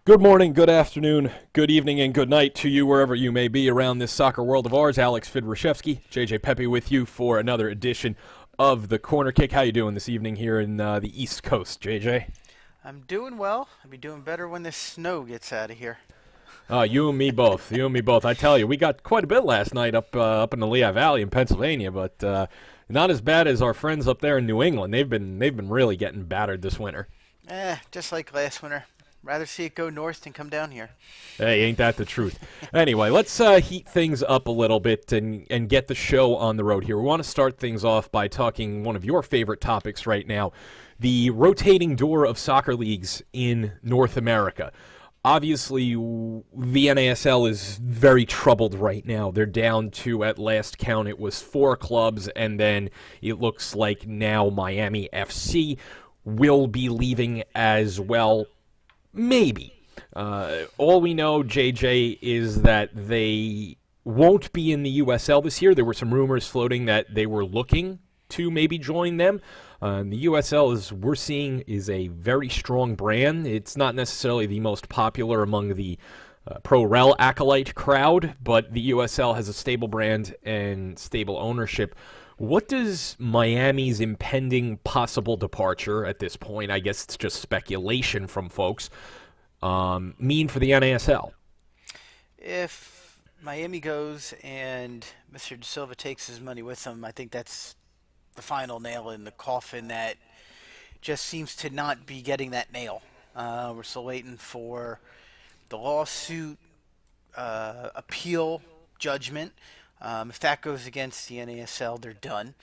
Good morning, good afternoon, good evening, and good night to you wherever you may be around this soccer world of ours. Alex Fidrashevsky, JJ Pepe with you for another edition of the Corner Kick. How you doing this evening here in the East Coast, JJ? I'm doing well. I'll be doing better when this snow gets out of here. You and me both. You and me both. I tell you, we got quite a bit last night up in the Lehigh Valley in Pennsylvania, but not as bad as our friends up there in New England. They've been really getting battered this winter. Just like last winter. Rather see it go north than come down here. Hey, ain't that the truth? Anyway, let's heat things up a little bit and get the show on the road here. We want to start things off by talking one of your favorite topics right now, the rotating door of soccer leagues in North America. Obviously, the NASL is very troubled right now. They're down to, at last count, it was 4 clubs, and then it looks like now Miami FC will be leaving as well. Maybe. All we know, JJ, is that they won't be in the USL this year. There were some rumors floating that they were looking to maybe join them. The USL, as we're seeing, is a very strong brand. It's not necessarily the most popular among the pro-rel acolyte crowd, but the USL has a stable brand and stable ownership. What does Miami's impending possible departure at this point, I guess it's just speculation from folks, mean for the NASL? If Miami goes and Mr. De Silva takes his money with him, I think that's the final nail in the coffin that just seems to not be getting that nail. We're still waiting for the lawsuit appeal judgment. If that goes against the NASL, they're done.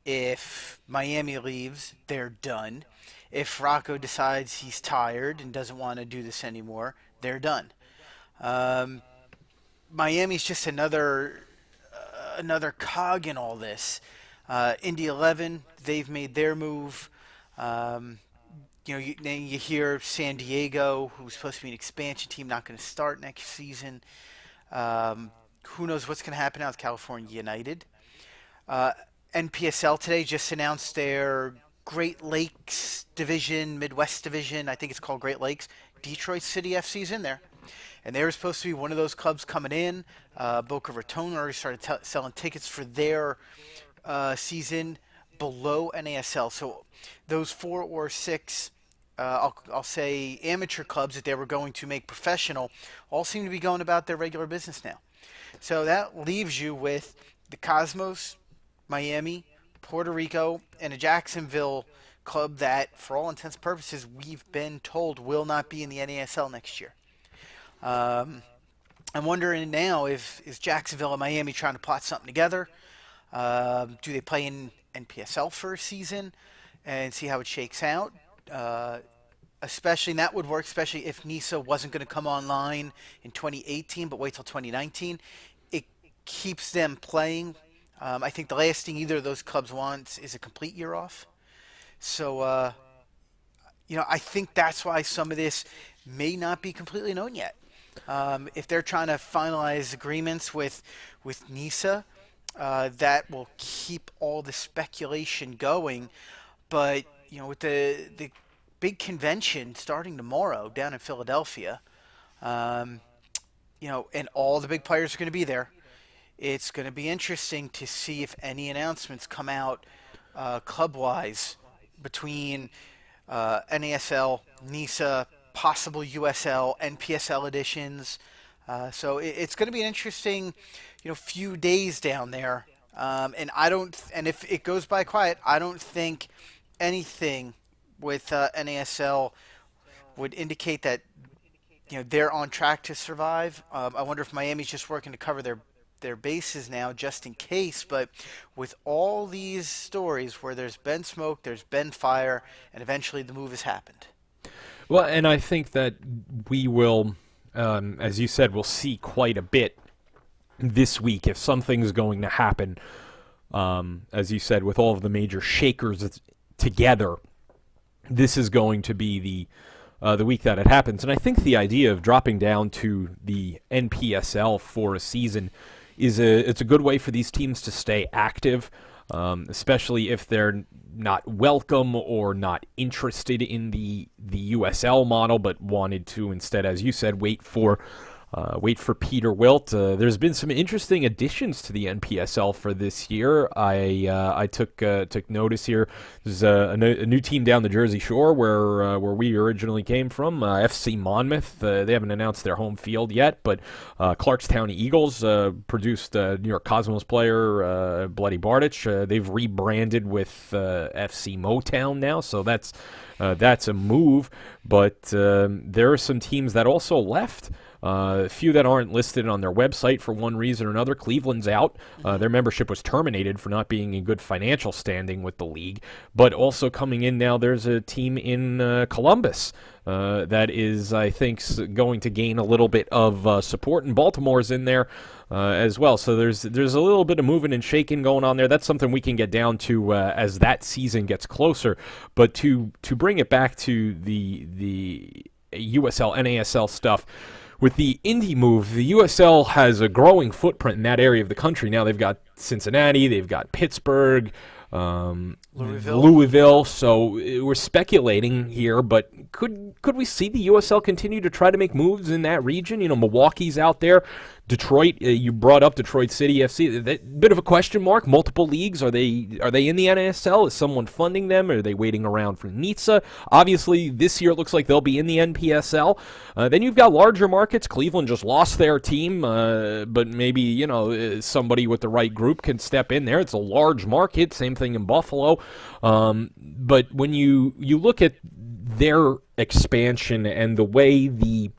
If Miami leaves, they're done. If Rocco decides he's tired and doesn't want to do this anymore, they're done. Miami's just another cog in all this. Indy 11, they've made their move. You hear San Diego, who's supposed to be an expansion team, not going to start next season. Who knows what's going to happen now with California United. NPSL today just announced their Great Lakes Division, Midwest Division. I think it's called Great Lakes. Detroit City FC's in there. And they were supposed to be one of those clubs coming in. Boca Raton already started selling tickets for their season below NASL. So those 4 or 6, I'll say amateur clubs that they were going to make professional all seem to be going about their regular business now. So that leaves you with the Cosmos, Miami, Puerto Rico, and a Jacksonville club that, for all intents and purposes, we've been told will not be in the NASL next year. I'm wondering now if is Jacksonville and Miami trying to plot something together. Do they play in NPSL for a season and see how it shakes out? Especially, and that would work, especially if NISA wasn't going to come online in 2018, but wait till 2019. It keeps them playing. I think the last thing either of those clubs wants is a complete year off. So, I think that's why some of this may not be completely known yet. If they're trying to finalize agreements with NISA, that will keep all the speculation going. But, with the big convention starting tomorrow down in Philadelphia, and all the big players are going to be there. It's going to be interesting to see if any announcements come out club-wise between NASL, NISA, possible USL, NPSL editions. So it's going to be an interesting, few days down there. And if it goes by quiet, I don't think anything with NASL would indicate that they're on track to survive. I wonder if Miami's just working to cover their bases now just in case. But with all these stories where there's been smoke, there's been fire, and eventually the move has happened. Well, and I think that we will, as you said, we'll see quite a bit this week if something's going to happen. As you said, with all of the major shakers together, this is going to be the week that it happens. And I think the idea of dropping down to the NPSL for a season it's a good way for these teams to stay active. especially if they're not welcome or not interested in the USL model, but wanted to instead, as you said, wait for Peter Wilt. There's been some interesting additions to the NPSL for this year. I took notice here. There's a new team down the Jersey Shore where we originally came from, FC Monmouth. They haven't announced their home field yet, but Clarkstown Eagles produced New York Cosmos player Bloody Bardich. They've rebranded with FC Motown now, so that's a move. But there are some teams that also left. A few that aren't listed on their website for one reason or another. Cleveland's out. Their membership was terminated for not being in good financial standing with the league. But also coming in now, there's a team in Columbus that is, I think, going to gain a little bit of support. And Baltimore's in there as well. So there's a little bit of moving and shaking going on there. That's something we can get down to as that season gets closer. But to bring it back to the USL, NASL stuff, with the Indy move, the USL has a growing footprint in that area of the country. Now they've got Cincinnati, they've got Pittsburgh, Louisville. So we're speculating here, but could we see the USL continue to try to make moves in that region? Milwaukee's out there. Detroit, you brought up Detroit City FC. Bit of a question mark. Multiple leagues. Are they in the NASL? Is someone funding them? Are they waiting around for NITSA? Obviously, this year it looks like they'll be in the NPSL. Then you've got larger markets. Cleveland just lost their team, but maybe somebody with the right group can step in there. It's a large market. Same thing in Buffalo. But when you look at their expansion and the way the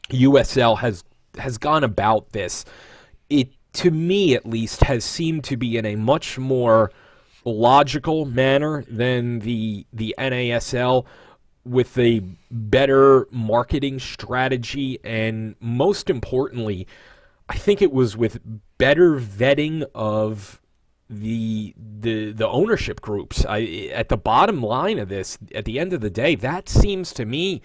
USL has gone about this, it, to me at least, has seemed to be in a much more logical manner than the NASL, with a better marketing strategy, and most importantly, I think it was with better vetting of the ownership groups. At the bottom line of this, at the end of the day, that seems to me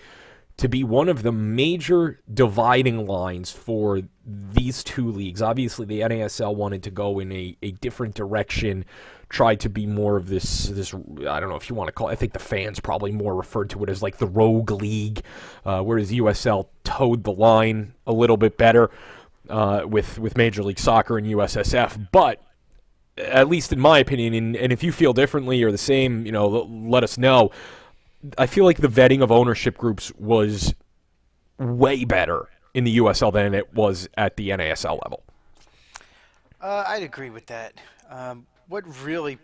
to be one of the major dividing lines for these two leagues. Obviously, the NASL wanted to go in a different direction, tried to be more of this, I don't know if you want to call it, I think the fans probably more referred to it as like the rogue league, whereas USL towed the line a little bit better with Major League Soccer and USSF. But at least in my opinion, and if you feel differently or the same, let us know. I feel like the vetting of ownership groups was way better in the USL than it was at the NASL level. I'd agree with that. What really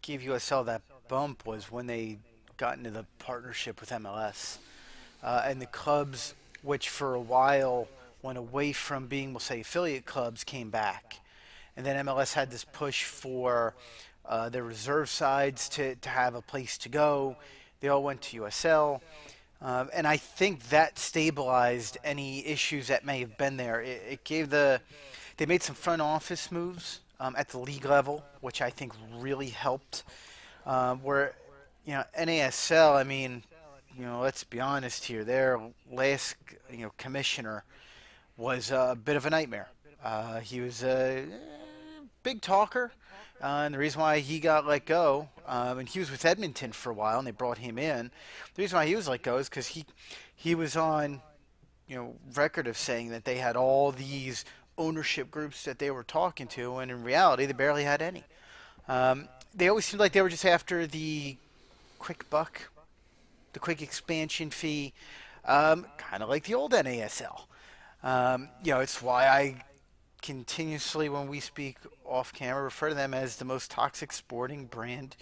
gave USL that bump was when they got into the partnership with MLS. And the clubs, which for a while went away from being, we'll say, affiliate clubs, came back. And then MLS had this push for their reserve sides to have a place to go. They all went to USL, and I think that stabilized any issues that may have been there. It gave they made some front office moves at the league level, which I think really helped. Where, NASL, I mean, let's be honest here, their last, commissioner was a bit of a nightmare. He was a big talker. And the reason why he got let go, and he was with Edmonton for a while, and they brought him in. The reason why he was let go is because he was on, record of saying that they had all these ownership groups that they were talking to, and in reality, they barely had any. They always seemed like they were just after the quick buck, the quick expansion fee, kind of like the old NASL. It's why I continuously, when we speak off camera, refer to them as the most toxic sporting brand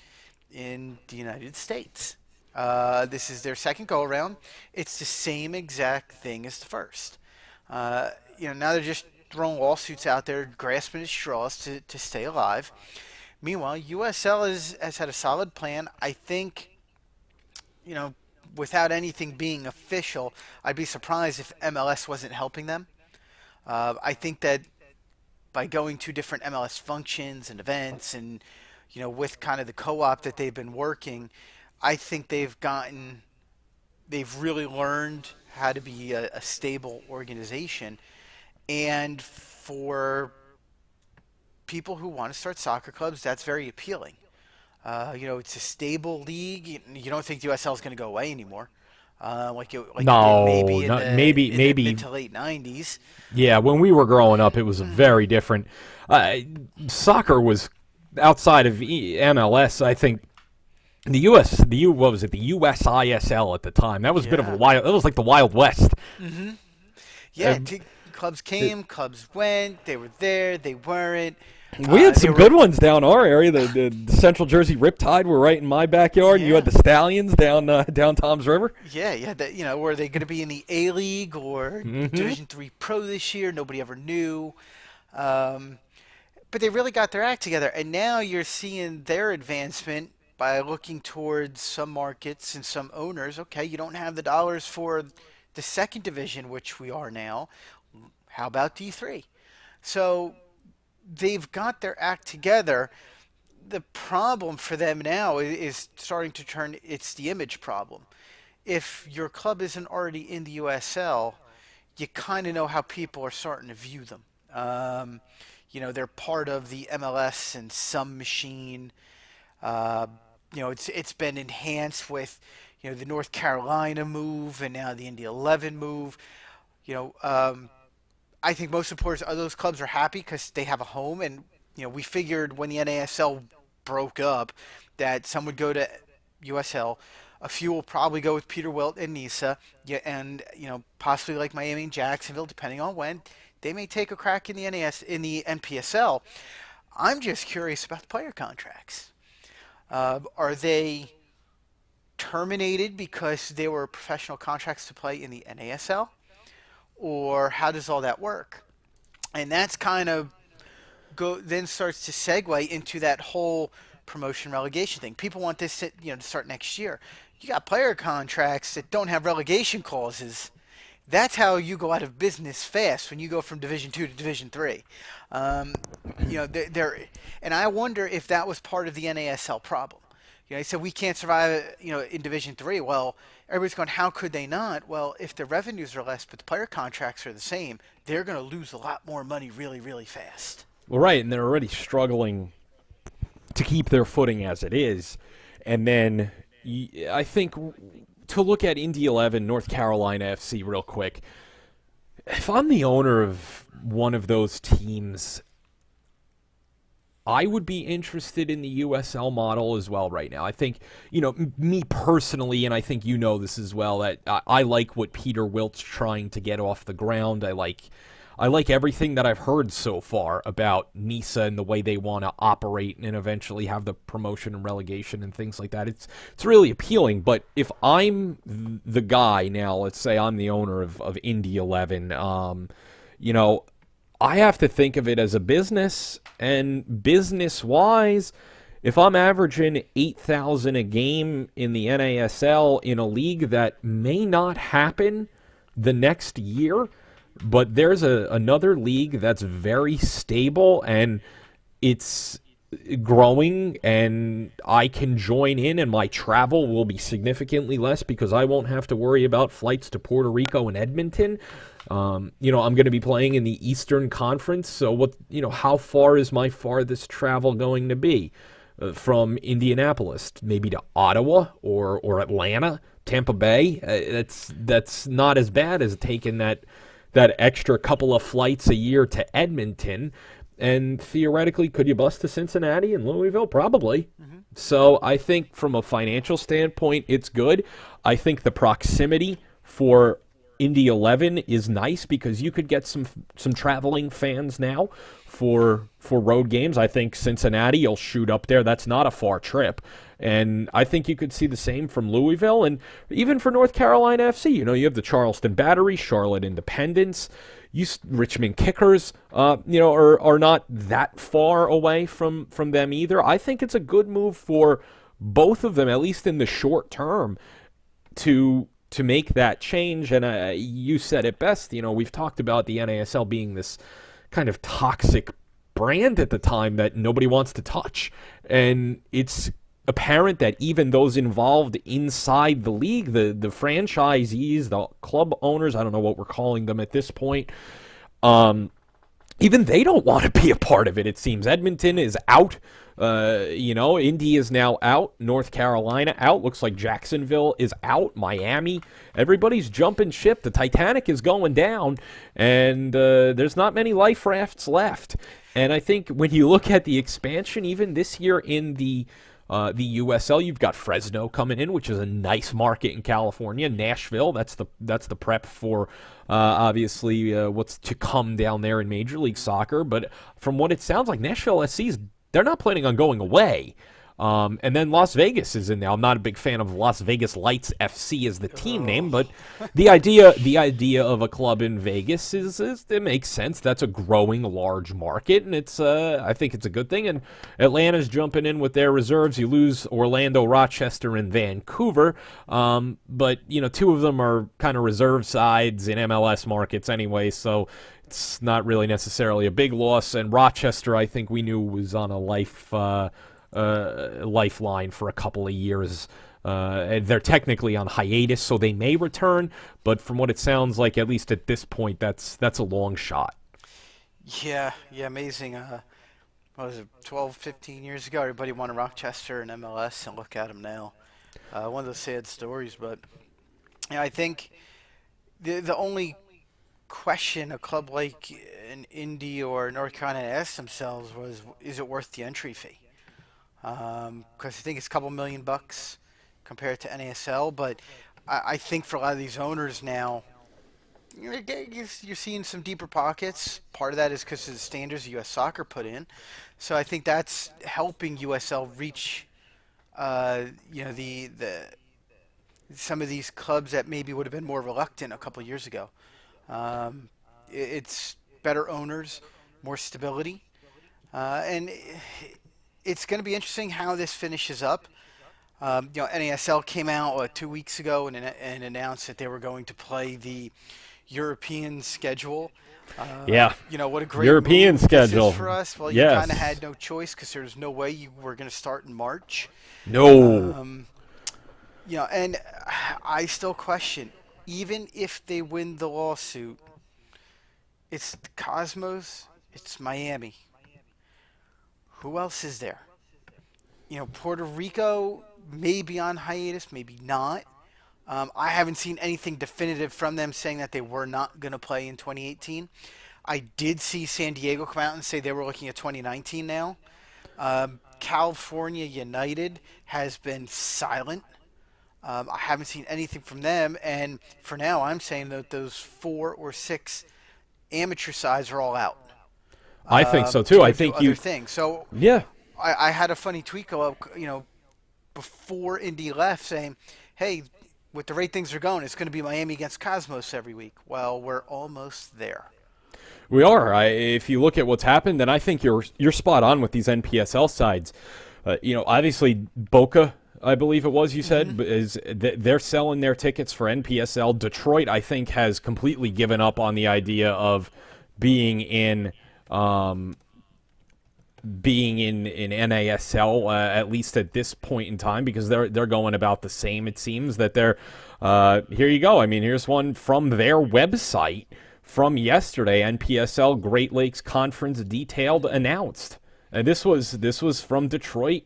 in the United States. This is their second go around. It's the same exact thing as the first. Now they're just throwing lawsuits out there, grasping at straws to stay alive. Meanwhile, USL has had a solid plan. I think, without anything being official, I'd be surprised if MLS wasn't helping them. I think that by going to different MLS functions and events and, with kind of the co-op that they've been working, I think they've really learned how to be a stable organization. And for people who want to start soccer clubs, that's very appealing. It's a stable league. You don't think the USL is going to go away anymore, like it did No, maybe in not the maybe. mid to late '90s. Yeah, when we were growing up, it was very different. Soccer was outside of MLS. I think what was it? The USISL at the time. That was a bit of a Yeah. wild. That was like the Wild West. Yeah, Uh, clubs came, clubs went. They were there, they weren't. We had They some were- good ones down our area. The Central Jersey Riptide were right in my backyard. And you had Yeah. the Stallions down Tom's River. Yeah, yeah. Were they going to be in the A League or Division Three Pro this year? Nobody ever knew. But they really got their act together, and now you're seeing their advancement by looking towards some markets and some owners. Okay, you don't have the dollars for the second division, which we are now. How about D3? So they've got their act together. The problem for them now is starting to turn. It's the image problem. If your club isn't already in the USL, you kind of know how people are starting to view them. They're part of the MLS and some machine. It's been enhanced with the North Carolina move and now the Indy 11 move. I think most supporters of those clubs are happy because they have a home, and we figured when the NASL broke up that some would go to USL. A few will probably go with Peter Wilt and Nisa, yeah, and possibly like Miami and Jacksonville, depending on when they may take a crack in the NPSL. I'm just curious about the player contracts. Are they terminated because they were professional contracts to play in the NASL? Or how does all that work? And that's kind of then starts to segue into that whole promotion relegation thing. People want this to start next year. You got player contracts that don't have relegation clauses. That's how you go out of business fast when you go from Division 2 to Division 3. And I wonder if that was part of the NASL problem. They said we can't survive, in Division 3. Well, everybody's going, how could they not? Well, if the revenues are less but the player contracts are the same, they're going to lose a lot more money really, really fast. Well, right, and they're already struggling to keep their footing as it is. And then I think to look at Indy 11, North Carolina FC real quick, if I'm the owner of one of those teams, I would be interested in the USL model as well right now. I think, me personally, and I think this as well, that I like what Peter Wilt's trying to get off the ground. I like everything that I've heard so far about NISA and the way they want to operate and eventually have the promotion and relegation and things like that. It's really appealing. But if I'm the guy now, let's say I'm the owner of Indy 11, I have to think of it as a business, and business-wise, if I'm averaging $8,000 a game in the NASL in a league that may not happen the next year, but there's another league that's very stable and it's growing, and I can join in, and my travel will be significantly less because I won't have to worry about flights to Puerto Rico and Edmonton. I'm going to be playing in the Eastern Conference, so how far is my farthest travel going to be? From Indianapolis, maybe to Ottawa or Atlanta, Tampa Bay. That's not as bad as taking that extra couple of flights a year to Edmonton. And theoretically, could you bust to Cincinnati and Louisville? Probably. Mm-hmm. So I think from a financial standpoint, it's good. I think the proximity for Indy 11 is nice because you could get some traveling fans now for road games. I think Cincinnati will shoot up there. That's not a far trip. And I think you could see the same from Louisville and even for North Carolina FC. You have the Charleston Battery, Charlotte Independence, Richmond Kickers, are not that far away from them either. I think it's a good move for both of them, at least in the short term, to make that change. And you said it best. We've talked about the NASL being this kind of toxic brand at the time that nobody wants to touch. And it's apparent that even those involved inside the league, the franchisees, the club owners, I don't know what we're calling them at this point, even they don't want to be a part of it, it seems. Edmonton is out. Indy is now out. North Carolina out. Looks like Jacksonville is out. Miami. Everybody's jumping ship. The Titanic is going down, and there's not many life rafts left. And I think when you look at the expansion, even this year in the USL, you've got Fresno coming in, which is a nice market in California. Nashville, that's the prep for obviously what's to come down there in Major League Soccer. But from what it sounds like, Nashville SC's, they're not planning on going away. And then Las Vegas is in there. I'm not a big fan of Las Vegas Lights FC as the team name, but the idea of a club in Vegas is it makes sense. That's a growing large market, and it's I think it's a good thing. And Atlanta's jumping in with their reserves. You lose Orlando, Rochester, and Vancouver, but two of them are kind of reserve sides in MLS markets anyway, so it's not really necessarily a big loss. And Rochester, I think we knew was on a lifeline for a couple of years. And they're technically on hiatus, so they may return, but from what it sounds like, at least at this point, that's a long shot. Yeah, amazing. What was it, 12, 15 years ago, everybody wanted Rochester and MLS, and look at them now. One of those sad stories, but I think the only question a club like an Indy or North Carolina asked themselves was, is it worth the entry fee? Because I think it's a couple $1,000,000 compared to NASL, but I think for a lot of these owners now, you're seeing some deeper pockets. Part of that is because of the standards U.S. Soccer put in, so I think that's helping USL reach, the some of these clubs that maybe would have been more reluctant a couple years ago. It's better owners, more stability, and it's going to be interesting how this finishes up. NASL came out 2 weeks ago and announced that they were going to play the European schedule. What a great European move schedule this is for us. Well, yes. You kind of had no choice because there's no way you were going to start in March. No. And I still question, even if they win the lawsuit, it's the Cosmos, it's Miami. Who else is there? Puerto Rico may be on hiatus, maybe not. I haven't seen anything definitive from them saying that they were not going to play in 2018. I did see San Diego come out and say they were looking at 2019 now. California United has been silent. I haven't seen anything from them, and for now I'm saying that those 4 or 6 amateur sides are all out. I think so too. I think other things. So yeah, I had a funny tweet go up, before Indy left, saying, "Hey, with the rate things are going, it's going to be Miami against Cosmos every week." Well, we're almost there. We are. If you look at what's happened, then I think you're spot on with these NPSL sides. Obviously Boca, I believe it was you said, they're selling their tickets for NPSL. Detroit, I think, has completely given up on the idea of being in NASL, at least at this point in time, because they're going about the same. It seems that they're here you go. I mean, here's one from their website from yesterday. NPSL Great Lakes Conference detailed announced, and this was from Detroit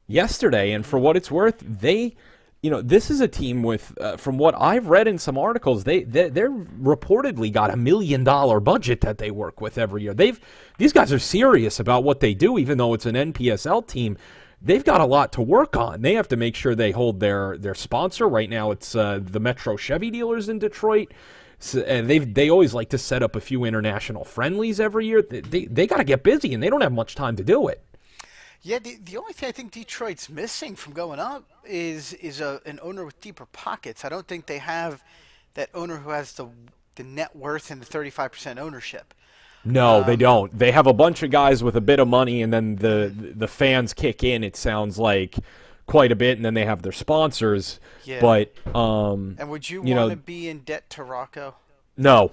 yesterday. And for what it's worth, this is a team with, from what I've read in some articles, they're reportedly got $1 million budget that they work with every year. These guys are serious about what they do, even though it's an NPSL team. They've got a lot to work on. They have to make sure they hold their sponsor. Right now, it's the Metro Chevy dealers in Detroit. So, they always like to set up a few international friendlies every year. They got to get busy, and they don't have much time to do it. Yeah, the only thing I think Detroit's missing from going up is an owner with deeper pockets. I don't think they have that owner who has the net worth and the 35% ownership. No, they don't. They have a bunch of guys with a bit of money, and then the fans kick in, it sounds like, quite a bit, and then they have their sponsors. Yeah. But and would you want to be in debt to Rocco? No.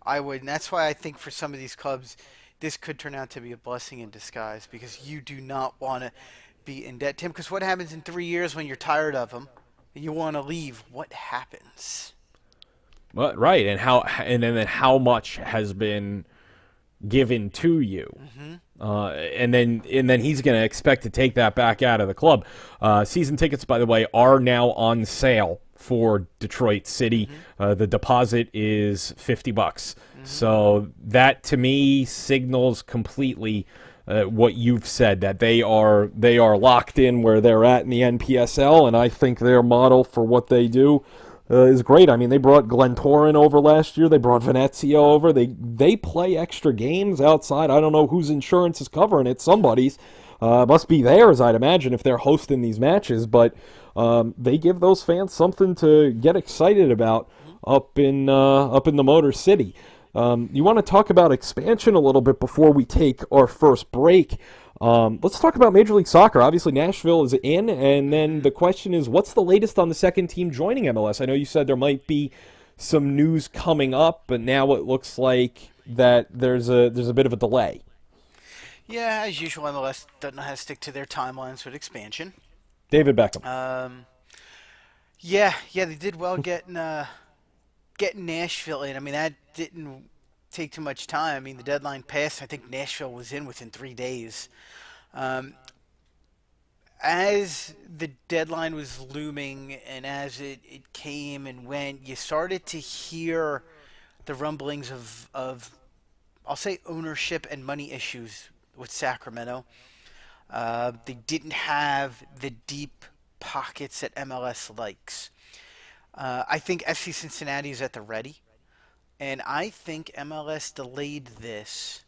I would, and that's why I think for some of these clubs, this could turn out to be a blessing in disguise, because you do not want to be in debt to him. Because what happens in 3 years when you're tired of him and you want to leave? What happens? Well, right, and then how much has been given to you. And then he's going to expect to take that back out of the club. Season tickets, by the way, are now on sale for Detroit City. The deposit is $50. So that to me signals completely what you've said, that they are locked in where they're at in the NPSL, and I think their model for what they do is great. I mean, they brought Glentoran over last year. They brought Venezia over. They play extra games outside. I don't know whose insurance is covering it. Somebody's. Must be theirs, I'd imagine, if they're hosting these matches. But they give those fans something to get excited about up in the Motor City. You want to talk about expansion a little bit before we take our first break. Let's talk about Major League Soccer. Obviously, Nashville is in, and then the question is, what's the latest on the second team joining MLS? I know you said there might be some news coming up, but now it looks like that there's a bit of a delay. Yeah, as usual, MLS doesn't know how to stick to their timelines with expansion. David Beckham. Yeah, they did well getting Nashville in. I mean, that didn't take too much time. I mean, the deadline passed. I think Nashville was in within 3 days. As the deadline was looming and as it came and went, you started to hear the rumblings of I'll say ownership and money issues with Sacramento. They didn't have the deep pockets that MLS likes. I think FC Cincinnati is at the ready. And I think MLS delayed this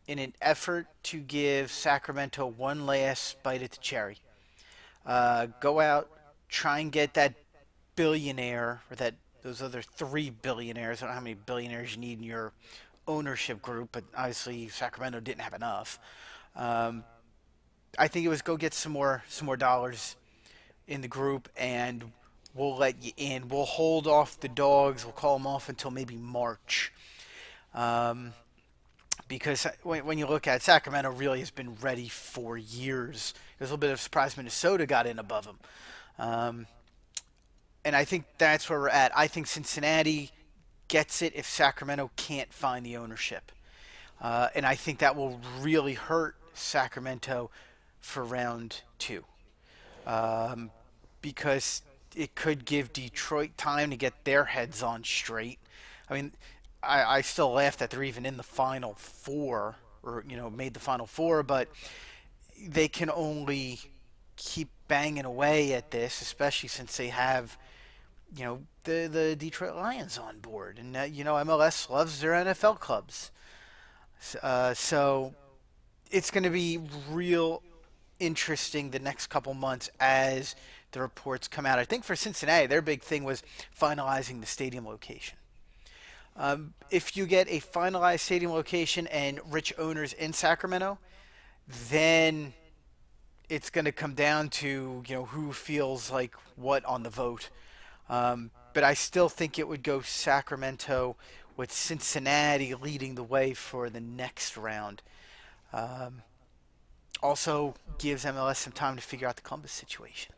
in an effort to give Sacramento one last bite at the cherry. Go out, try and get that billionaire, or those other 3 billionaires. I don't know how many billionaires you need in your ownership group, but obviously Sacramento didn't have enough. I think it was go get some more dollars in the group, and we'll let you in. We'll hold off the dogs. We'll call them off until maybe March. Because when you look at it, Sacramento really has been ready for years. There's a little bit of surprise Minnesota got in above them. And I think that's where we're at. I think Cincinnati gets it if Sacramento can't find the ownership. And I think that will really hurt Sacramento for round 2. Because it could give Detroit time to get their heads on straight. I mean, I still laugh that they're even in the Final Four, or made the Final Four, but they can only keep banging away at this, especially since they have the Detroit Lions on board, and MLS loves their NFL clubs. So it's going to be real interesting the next couple months as the reports come out. I think for Cincinnati, their big thing was finalizing the stadium location. If you get a finalized stadium location and rich owners in Sacramento, then it's going to come down to who feels like what on the vote. But I still think it would go Sacramento, with Cincinnati leading the way for the next round. Also gives MLS some time to figure out the Columbus situation.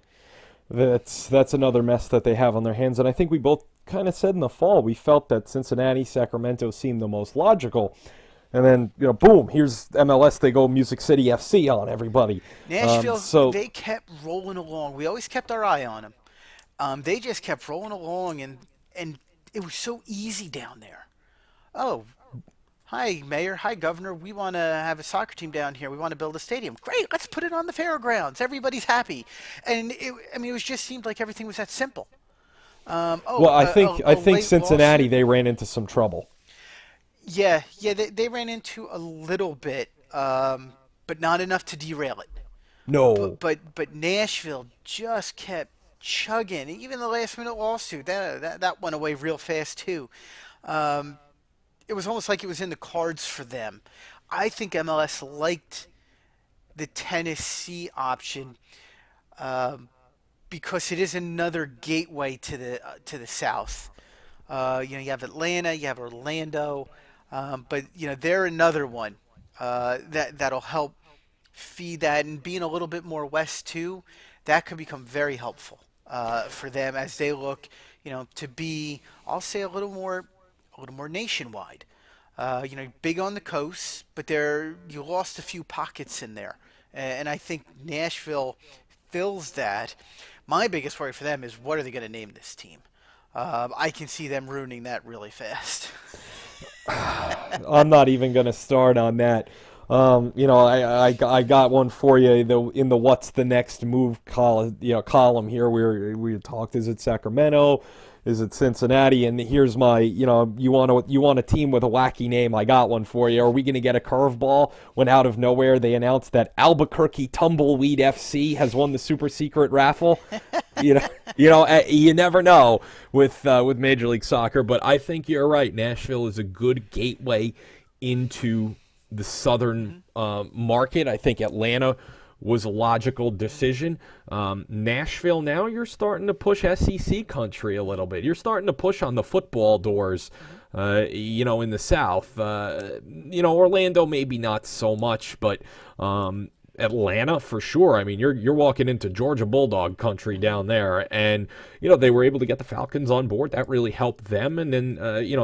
That's another mess that they have on their hands, and I think we both kind of said in the fall we felt that Cincinnati, Sacramento seemed the most logical, and then boom, here's MLS. They go Music City FC on everybody. Nashville, they kept rolling along. We always kept our eye on them. They just kept rolling along, and it was so easy down there. Oh, hi, Mayor. Hi, Governor. We want to have a soccer team down here. We want to build a stadium. Great. Let's put it on the fairgrounds. Everybody's happy. And it just seemed like everything was that simple. I think Cincinnati, they ran into some trouble. Yeah, they ran into a little bit, but not enough to derail it. No. But Nashville just kept chugging. Even the last-minute lawsuit, that went away real fast, too. It was almost like it was in the cards for them. I think MLS liked the Tennessee option because it is another gateway to the South. You have Atlanta, you have Orlando, but they're another one that'll help feed that, and being a little bit more west too, that could become very helpful for them as they look, to be, I'll say, a little more nationwide. Big on the coast, but you lost a few pockets in there, and I think Nashville fills that. My biggest worry for them is what are they going to name this team? I can see them ruining that really fast. I'm not even going to start on that. I got one for you in the what's the next move column here. We talked. Is it Sacramento? Is it Cincinnati? And here's my, you want a team with a wacky name? I got one for you. Are we going to get a curveball when out of nowhere they announced that Albuquerque Tumbleweed FC has won the super secret raffle? You never know with Major League Soccer, but I think you're right. Nashville is a good gateway into the southern market. I think Atlanta was a logical decision. Nashville, now you're starting to push SEC country a little bit. You're starting to push on the football doors, in the South. Orlando maybe not so much, but Atlanta for sure. I mean, you're walking into Georgia Bulldog country down there, and they were able to get the Falcons on board. That really helped them. And then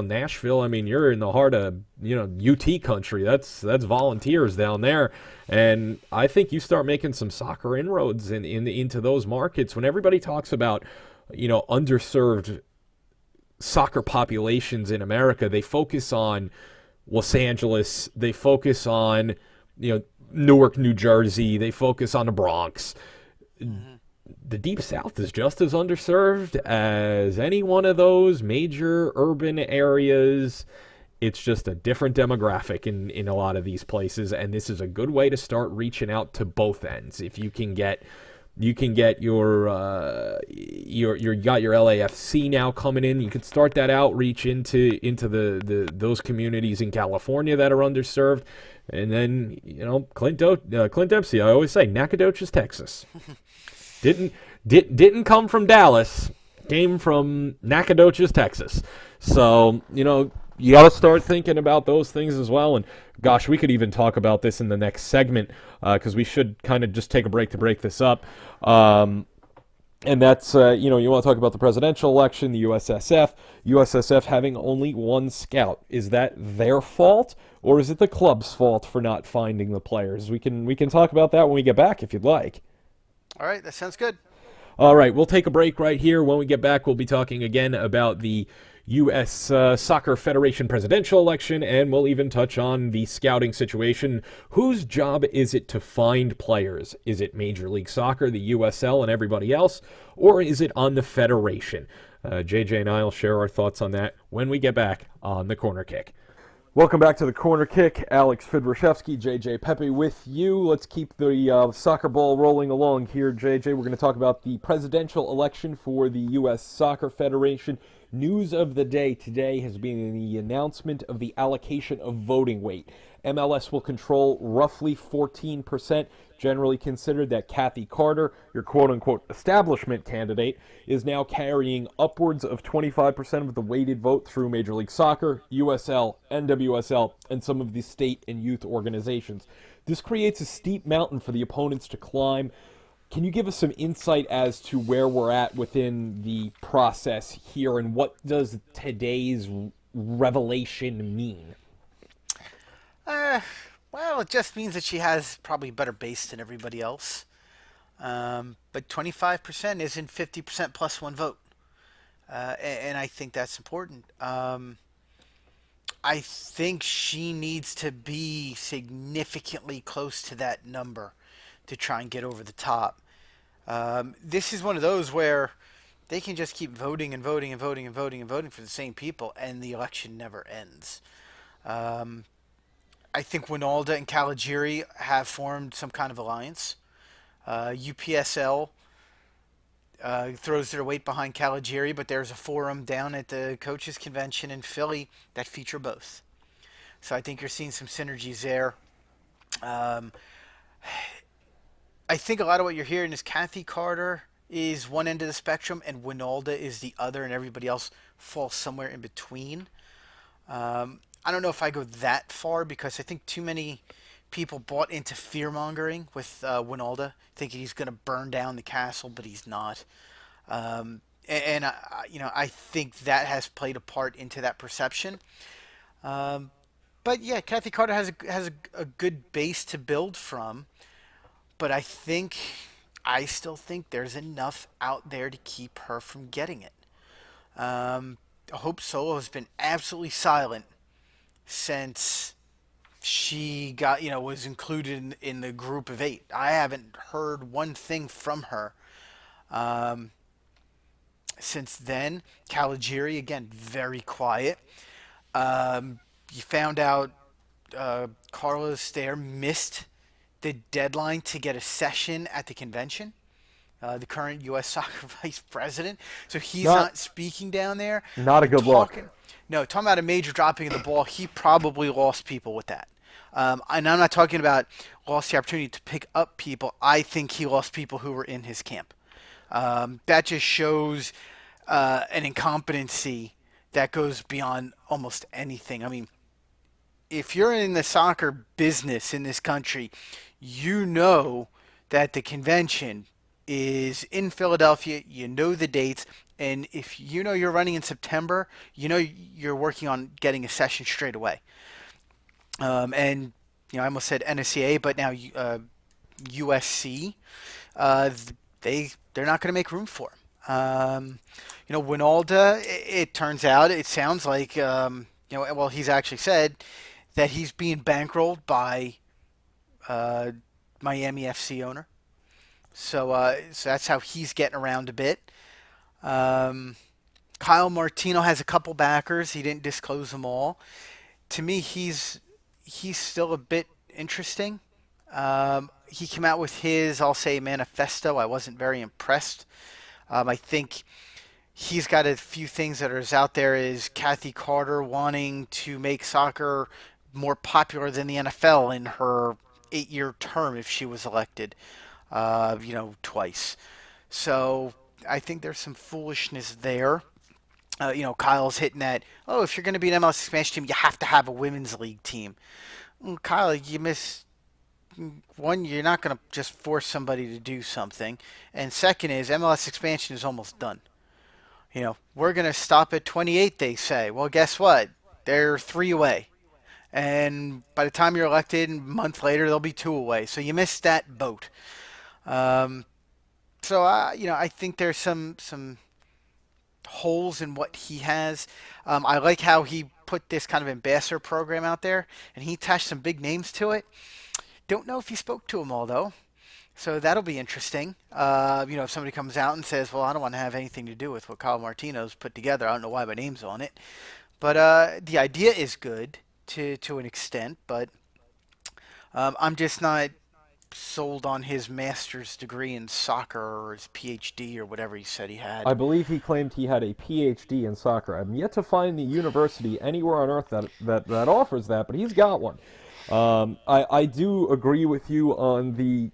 Nashville. I mean, you're in the heart of UT country. That's Volunteers down there, and I think you start making some soccer inroads into those markets. When everybody talks about underserved soccer populations in America, they focus on Los Angeles. They focus on Newark, New Jersey. They focus on the Bronx. The Deep South is just as underserved as any one of those major urban areas. It's just a different demographic in a lot of these places, and this is a good way to start reaching out to both ends. If you can get your LAFC now coming in. You can start that outreach into those communities in California that are underserved. And then, Clint Dempsey, I always say, Nacogdoches, Texas. Didn't come from Dallas, came from Nacogdoches, Texas. So, you got to start thinking about those things as well. And gosh, we could even talk about this in the next segment because we should kind of just take a break to break this up. And that's, you want to talk about the presidential election, the USSF having only one scout. Is that their fault, or is it the club's fault for not finding the players? We can talk about that when we get back, if you'd like. All right, that sounds good. All right, we'll take a break right here. When we get back, we'll be talking again about the U.S. Soccer Federation presidential election, and we'll even touch on the scouting situation. Whose job is it to find players? Is it Major League Soccer, the USL, and everybody else, or is it on the Federation? JJ and I will share our thoughts on that when we get back on The Corner Kick. Welcome back to The Corner Kick. Alex Fidroshevsky, JJ Pepe with you. Let's keep the soccer ball rolling along here, JJ. We're going to talk about the presidential election for the U.S. Soccer Federation. News of the day today has been the announcement of the allocation of voting weight. MLS will control roughly 14%. Generally considered that Kathy Carter, your quote-unquote establishment candidate, is now carrying upwards of 25% of the weighted vote through Major League Soccer, USL, NWSL, and some of the state and youth organizations. This creates a steep mountain for the opponents to climb. Can you give us some insight as to where we're at within the process here, and what does today's revelation mean? Well, it just means that she has probably a better base than everybody else. But 25% isn't 50% plus one vote. And I think that's important. I think she needs to be significantly close to that number to try and get over the top. This is one of those where they can just keep voting and voting and voting and voting and voting for the same people, and the election never ends. I think Winalda and Caligiuri have formed some kind of alliance. UPSL throws their weight behind Caligiuri, but there's a forum down at the coaches convention in Philly that feature both. So I think you're seeing some synergies there. I think a lot of what you're hearing is Kathy Carter is one end of the spectrum and Winalda is the other, and everybody else falls somewhere in between. I don't know if I go that far because I think too many people bought into fear-mongering with Winalda, thinking he's going to burn down the castle, but he's not. I think that has played a part into that perception. But yeah, Kathy Carter has a good base to build from. But I still think there's enough out there to keep her from getting it. Hope Solo has been absolutely silent since she was included in the group of 8. I haven't heard one thing from her um, since then. Caligari, again, very quiet. You found out Carlos Stair missed the deadline to get a session at the convention. The current U.S. Soccer vice president, so he's not speaking down there. Not a good look. No, talking about a major dropping of the ball, he probably lost people with that. And I'm not talking about lost the opportunity to pick up people. I think he lost people who were in his camp. That just shows an incompetency that goes beyond almost anything. I mean, if you're in the soccer business in this country, you know that the convention is in Philadelphia. You know the dates. And if you know you're running in September, you know you're working on getting a session straight away. And I almost said NSCA, but now USC, they're not going to make room for him. Winalda, it sounds like, well, he's actually said that he's being bankrolled by Miami FC owner. So that's how he's getting around a bit. Kyle Martino has a couple backers. He didn't disclose them all. To me, he's still a bit interesting. He came out with his, I'll say, manifesto. I wasn't very impressed. I think he's got a few things that are as out there as Kathy Carter wanting to make soccer more popular than the NFL in her 8-year term if she was elected, twice. So I think there's some foolishness there. Kyle's hitting that, if you're going to be an MLS expansion team, you have to have a women's league team. Well, Kyle, you miss one, you're not going to just force somebody to do something. And second is MLS expansion is almost done. We're going to stop at 28, they say. Well, guess what? They're 3 away. And by the time you're elected, a month later, they'll be 2 away. So you missed that boat. I think there's some holes in what he has. I like how he put this kind of ambassador program out there, and he attached some big names to it. Don't know if he spoke to them all, though. So that'll be interesting. If somebody comes out and says, well, I don't want to have anything to do with what Kyle Martino's put together. I don't know why my name's on it. But the idea is good to an extent, but I'm just not sold on his master's degree in soccer or his PhD or whatever he said he had. I believe he claimed he had a PhD in soccer. I'm yet to find the university anywhere on earth that offers that, but he's got one. I do agree with you on the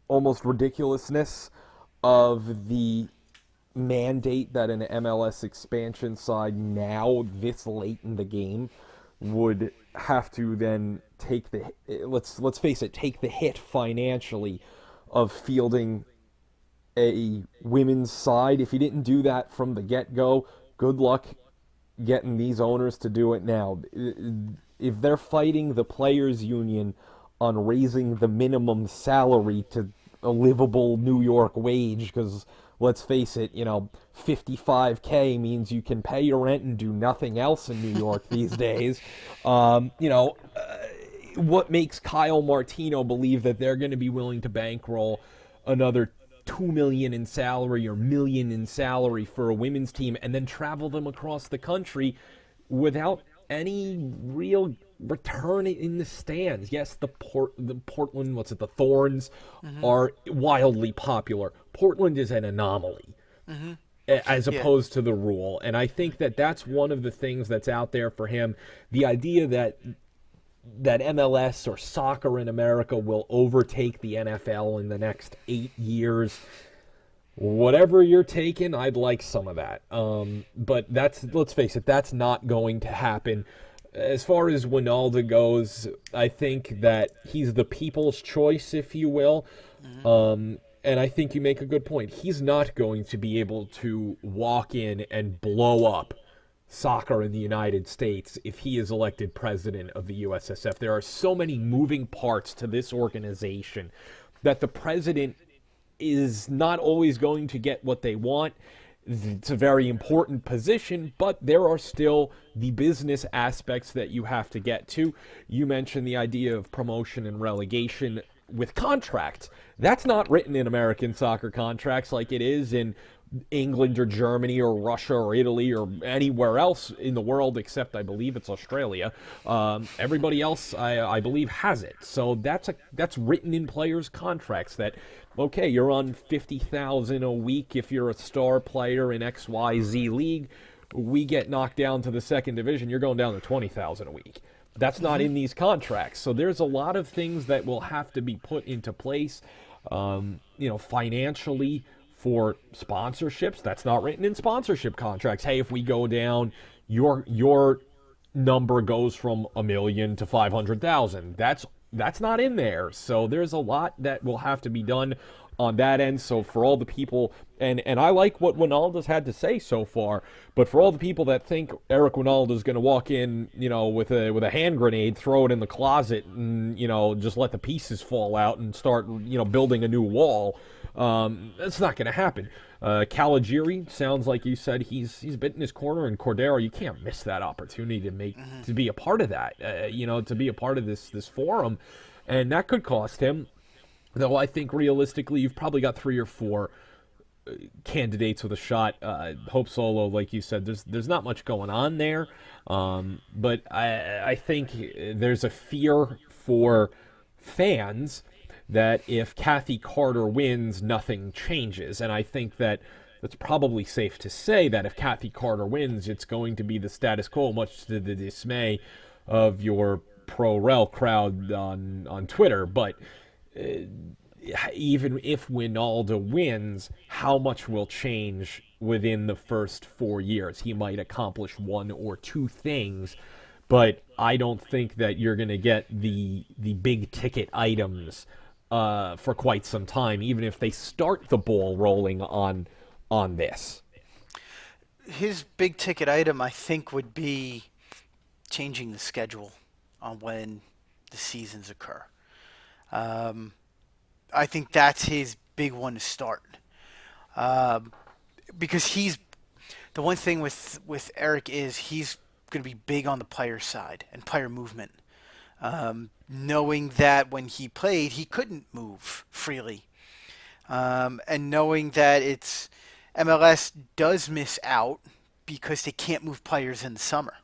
almost ridiculousness of the mandate that an MLS expansion side now, this late in the game, would have to then take the, let's face it, take the hit financially of fielding a women's side. If you didn't do that from the get-go, good luck getting these owners to do it now. If they're fighting the players' union on raising the minimum salary to a livable New York wage, because let's face it, $55K means you can pay your rent and do nothing else in New York these days. What makes Kyle Martino believe that they're going to be willing to bankroll another $2 million in salary or $1 million in salary for a women's team and then travel them across the country without any real return in the stands? Yes, the Portland, the Thorns are wildly popular. Portland is an anomaly as opposed to the rule. And I think that that's one of the things that's out there for him. The idea that MLS or soccer in America will overtake the NFL in the next 8 years. Whatever you're taking, I'd like some of that. But let's face it, that's not going to happen. As far as Winalda goes, I think that he's the people's choice, if you will. And I think you make a good point. He's not going to be able to walk in and blow up soccer in the United States if he is elected president of the USSF. There are so many moving parts to this organization that the president is not always going to get what they want. It's a very important position, but there are still the business aspects that you have to get to. You mentioned the idea of promotion and relegation with contracts. That's not written in American soccer contracts like it is in England or Germany or Russia or Italy or anywhere else in the world except I believe it's Australia. Everybody else, I believe, has it. So that's written in players' contracts that, okay, you're on $50,000 a week if you're a star player in XYZ league. We get knocked down to the second division, you're going down to $20,000 a week. That's not in these contracts. So there's a lot of things that will have to be put into place, financially. For sponsorships, that's not written in sponsorship contracts. Hey, if we go down, your number goes from $1 million to 500,000. That's not in there. So there's a lot that will have to be done on that end. So for all the people, and I like what Wynalda's had to say so far, but for all the people that think Eric Wynalda's going to walk in, with a hand grenade, throw it in the closet, and just let the pieces fall out and start, building a new wall. That's not going to happen. Caligiuri sounds like you said he's bitten his corner, and Cordero, you can't miss that opportunity to be a part of that. To be a part of this forum, and that could cost him. Though I think realistically, you've probably got 3 or 4 candidates with a shot. Hope Solo, like you said, there's not much going on there, but I think there's a fear for fans that if Kathy Carter wins, nothing changes. And I think that it's probably safe to say that if Kathy Carter wins, it's going to be the status quo, much to the dismay of your pro-Rel crowd on Twitter. But even if Wynalda wins, how much will change within the first 4 years? He might accomplish 1 or 2 things, but I don't think that you're going to get the big ticket items for quite some time, even if they start the ball rolling on this. His big ticket item, I think, would be changing the schedule on when the seasons occur. I think that's his big one to start. Because the one thing with Eric is he's going to be big on the player side and player movement. Knowing that when he played, he couldn't move freely. And knowing that MLS does miss out because they can't move players in the summer.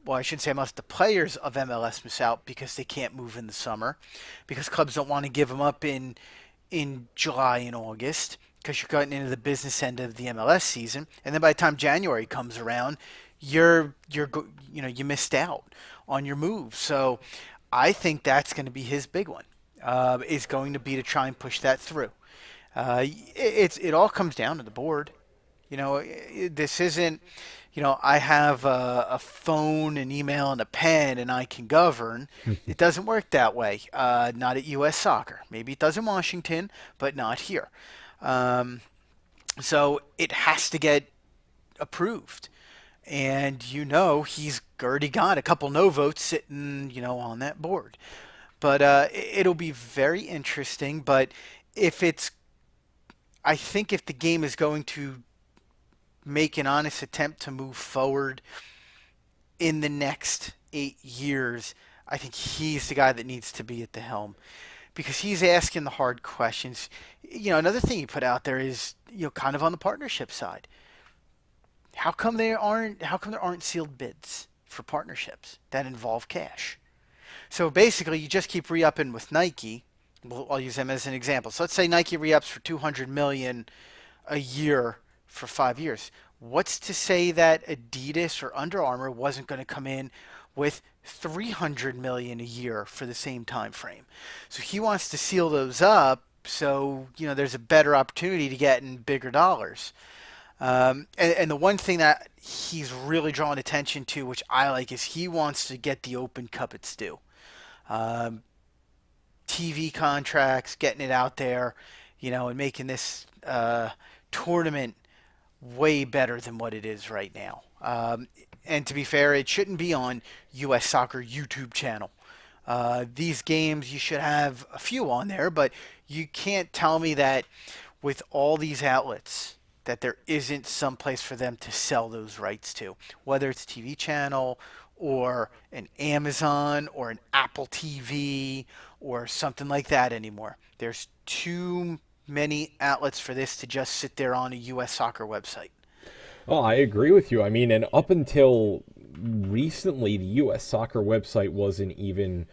Well, I shouldn't say MLS. The players of MLS miss out because they can't move in the summer, because clubs don't want to give them up in July and August, because you're getting into the business end of the MLS season, and then by the time January comes around, you missed out on your move. So I think that's going to be his big one. Is going to be to try and push that through. It all comes down to the board. This isn't. I have a phone, an email, and a pen, and I can govern. It doesn't work that way. Not at U.S. Soccer. Maybe it does in Washington, but not here. So it has to get approved. And he's already got a couple no votes sitting, on that board. But it'll be very interesting. But I think if the game is going to make an honest attempt to move forward in the next 8 years, I think he's the guy that needs to be at the helm, because he's asking the hard questions. Another thing he put out there is, kind of on the partnership side. How come there aren't sealed bids for partnerships that involve cash? So basically, you just keep re-upping with Nike. I'll use them as an example. So let's say Nike re-ups for $200 million a year for 5 years. What's to say that Adidas or Under Armour wasn't going to come in with $300 million a year for the same time frame? So he wants to seal those up, so there's a better opportunity to get in bigger dollars. And the one thing that he's really drawn attention to, which I like, is he wants to get the Open Cup its due. TV contracts, getting it out there, and making this tournament way better than what it is right now. And to be fair, it shouldn't be on U.S. Soccer YouTube channel. These games, you should have a few on there, but you can't tell me that with all these outlets that there isn't some place for them to sell those rights to, whether it's a TV channel or an Amazon or an Apple TV or something like that anymore. There's too many outlets for this to just sit there on a U.S. Soccer website. Oh, I agree with you. I mean, and up until recently, the U.S. Soccer website wasn't even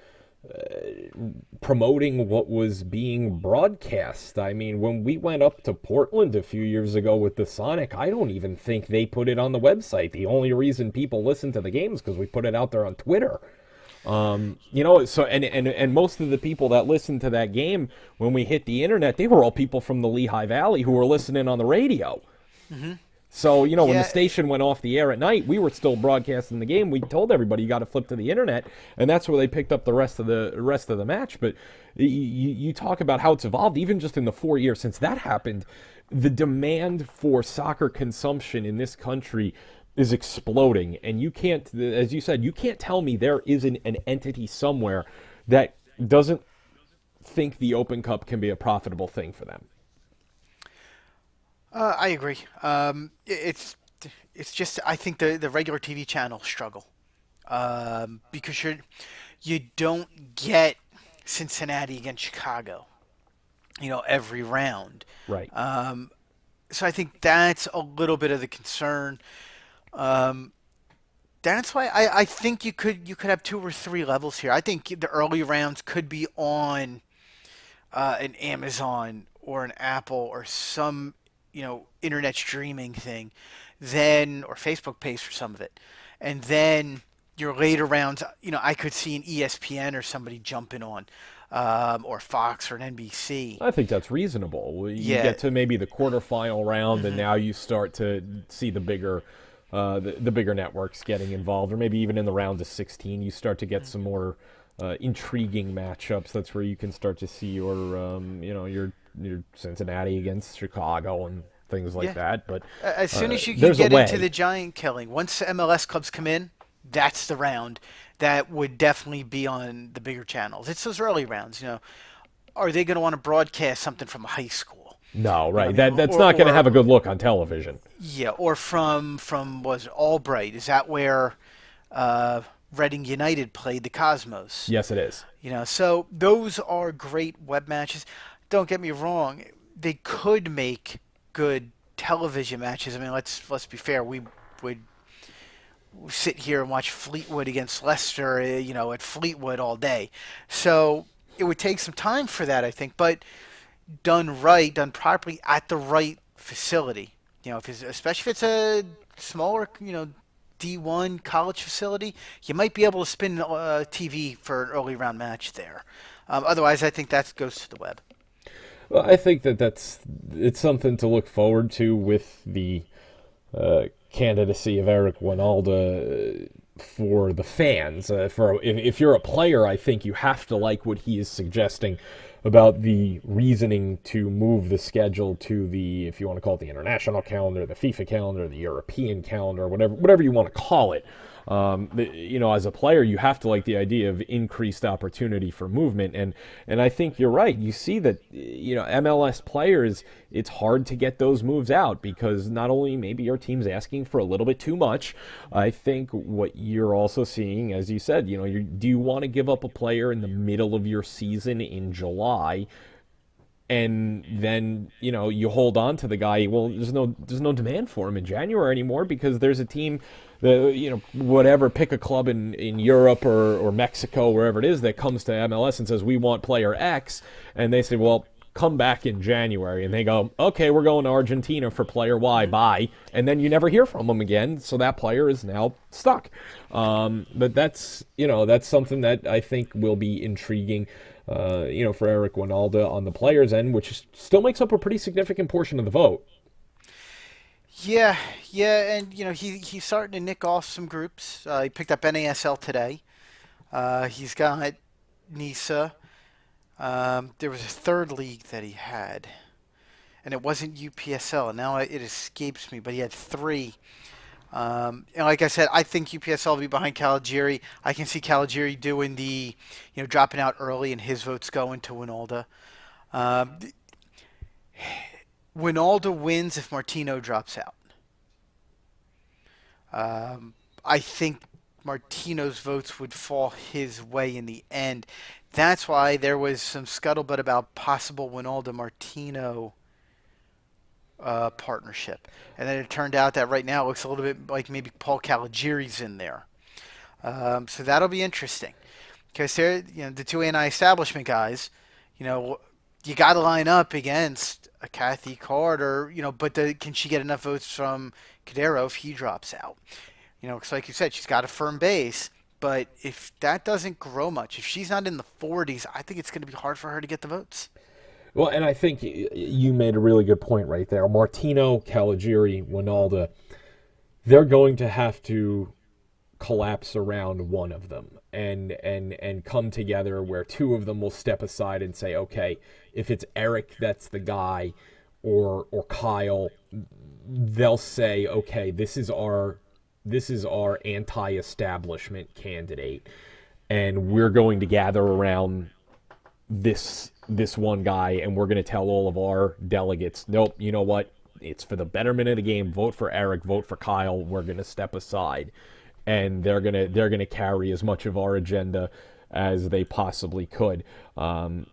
promoting what was being broadcast. I mean, when we went up to Portland a few years ago with the Sonic, I don't even think they put it on the website. The only reason people listen to the game is because we put it out there on Twitter. So and most of the people that listened to that game when we hit the internet, they were all people from the Lehigh Valley who were listening on the radio. Mm-hmm. So, when the station went off the air at night, we were still broadcasting the game. We told everybody you got to flip to the internet, and that's where they picked up the rest of the match. But you talk about how it's evolved, even just in the 4 years since that happened. The demand for soccer consumption in this country is exploding, and you can't, as you said, you can't tell me there isn't an entity somewhere that doesn't think the Open Cup can be a profitable thing for them. I agree. It's just I think the regular TV channels struggle because you don't get Cincinnati against Chicago, every round. Right. So I think that's a little bit of the concern. That's why I think you could have 2 or 3 levels here. I think the early rounds could be on an Amazon or an Apple or some internet streaming thing, then or Facebook pays for some of it, and then your later rounds, I could see an ESPN or somebody jumping on, or Fox or an NBC. I think that's reasonable. You Yeah. get to maybe the quarterfinal round, and now you start to see the bigger networks getting involved, or maybe even in the round of 16, you start to get some more intriguing matchups. That's where you can start to see your Cincinnati against Chicago and things like that. But As soon as you can there's a get way. into the giant killing, once the MLS clubs come in, that's the round that would definitely be on the bigger channels. It's those early rounds. Are they going to want to broadcast something from high school? No, right. I mean, That's or- not going to or- have a good look on television. Yeah, or from was it Albright? Is that where Reading United played the Cosmos? Yes, it is. So those are great web matches. Don't get me wrong; they could make good television matches. I mean, let's be fair. We would sit here and watch Fleetwood against Leicester, at Fleetwood all day. So it would take some time for that, I think, but done right, done properly at the right facility. Especially if it's a smaller, D1 college facility, you might be able to spin TV for an early round match there. Otherwise, I think that goes to the web. Well, I think it's something to look forward to with the candidacy of Eric Winalda for the fans. If you're a player, I think you have to like what he is suggesting about the reasoning to move the schedule to the, if you want to call it the international calendar, the FIFA calendar, the European calendar, whatever you want to call it. As a player, you have to like the idea of increased opportunity for movement, and I think you're right. You see that MLS players, it's hard to get those moves out because not only maybe your team's asking for a little bit too much. I think what you're also seeing, as you said, do you want to give up a player in the middle of your season in July? And then you hold on to the guy. Well, there's no demand for him in January anymore because there's a team that whatever, pick a club in Europe or Mexico, wherever it is, that comes to MLS and says we want player X, and they say, well, come back in January, and they go, okay, we're going to Argentina for player Y, bye, and then you never hear from them again. So that player is now stuck. But that's something that I think will be intriguing. For Eric Winalda on the players' end, which still makes up a pretty significant portion of the vote. Yeah, and he's starting to nick off some groups. He picked up NASL today. He's got NISA. There was a third league that he had, and it wasn't UPSL. Now it escapes me, but he had 3. And like I said, I think UPSL will be behind Caligiuri. I can see Caligiuri doing the, dropping out early and his votes going to Winalda. Um, Winalda wins if Martino drops out. I think Martino's votes would fall his way in the end. That's why there was some scuttlebutt about possible Winalda-Martino partnership. And then it turned out that right now it looks a little bit like maybe Paul Caligiuri's in there. So that'll be interesting. Because they're, the two anti-establishment guys, you got to line up against a Kathy Carter, but can she get enough votes from Cadero if he drops out? Because like you said, she's got a firm base, but if that doesn't grow much, if she's not in the 40s, I think it's going to be hard for her to get the votes. Well, and I think you made a really good point right there. Martino, Caligiuri, Winalda, they're going to have to collapse around one of them and come together where two of them will step aside and say, okay, if it's Eric that's the guy, or Kyle, they'll say, okay, this is our anti-establishment candidate, and we're going to gather around this one guy, and we're going to tell all of our delegates, nope, you know what, it's for the betterment of the game, vote for Eric, vote for Kyle, we're going to step aside. And they're gonna carry as much of our agenda as they possibly could. It'll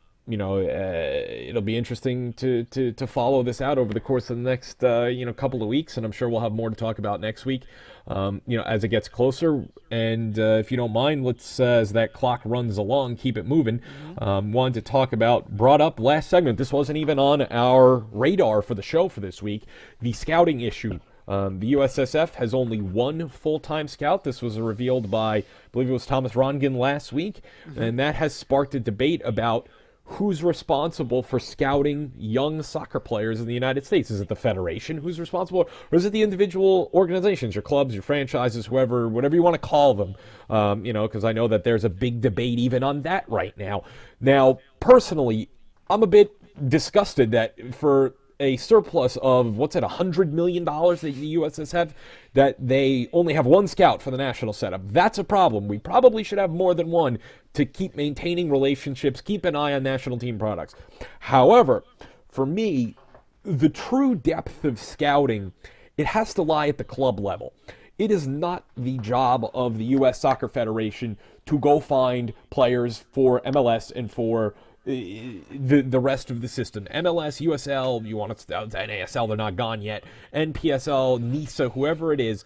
be interesting to follow this out over the course of the next couple of weeks, and I'm sure we'll have more to talk about next week. As it gets closer. And if you don't mind, let's as that clock runs along, keep it moving. Wanted to brought up last segment. This wasn't even on our radar for the show for this week. The scouting issue. The USSF has only one full-time scout. This was revealed by, I believe it was Thomas Rongen last week, and that has sparked a debate about who's responsible for scouting young soccer players in the United States. Is it the federation who's responsible, or is it the individual organizations, your clubs, your franchises, whatever you want to call them? Because I know that there's a big debate even on that right now. Now, personally, I'm a bit disgusted that for a surplus of, $100 million that the USSF, that they only have one scout for the national setup. That's a problem. We probably should have more than one to keep maintaining relationships, keep an eye on national team products. However, for me, the true depth of scouting, it has to lie at the club level. It is not the job of the U.S. Soccer Federation to go find players for MLS and for the rest of the system. MLS, USL, you want to NASL, they're not gone yet. NPSL, NISA, whoever it is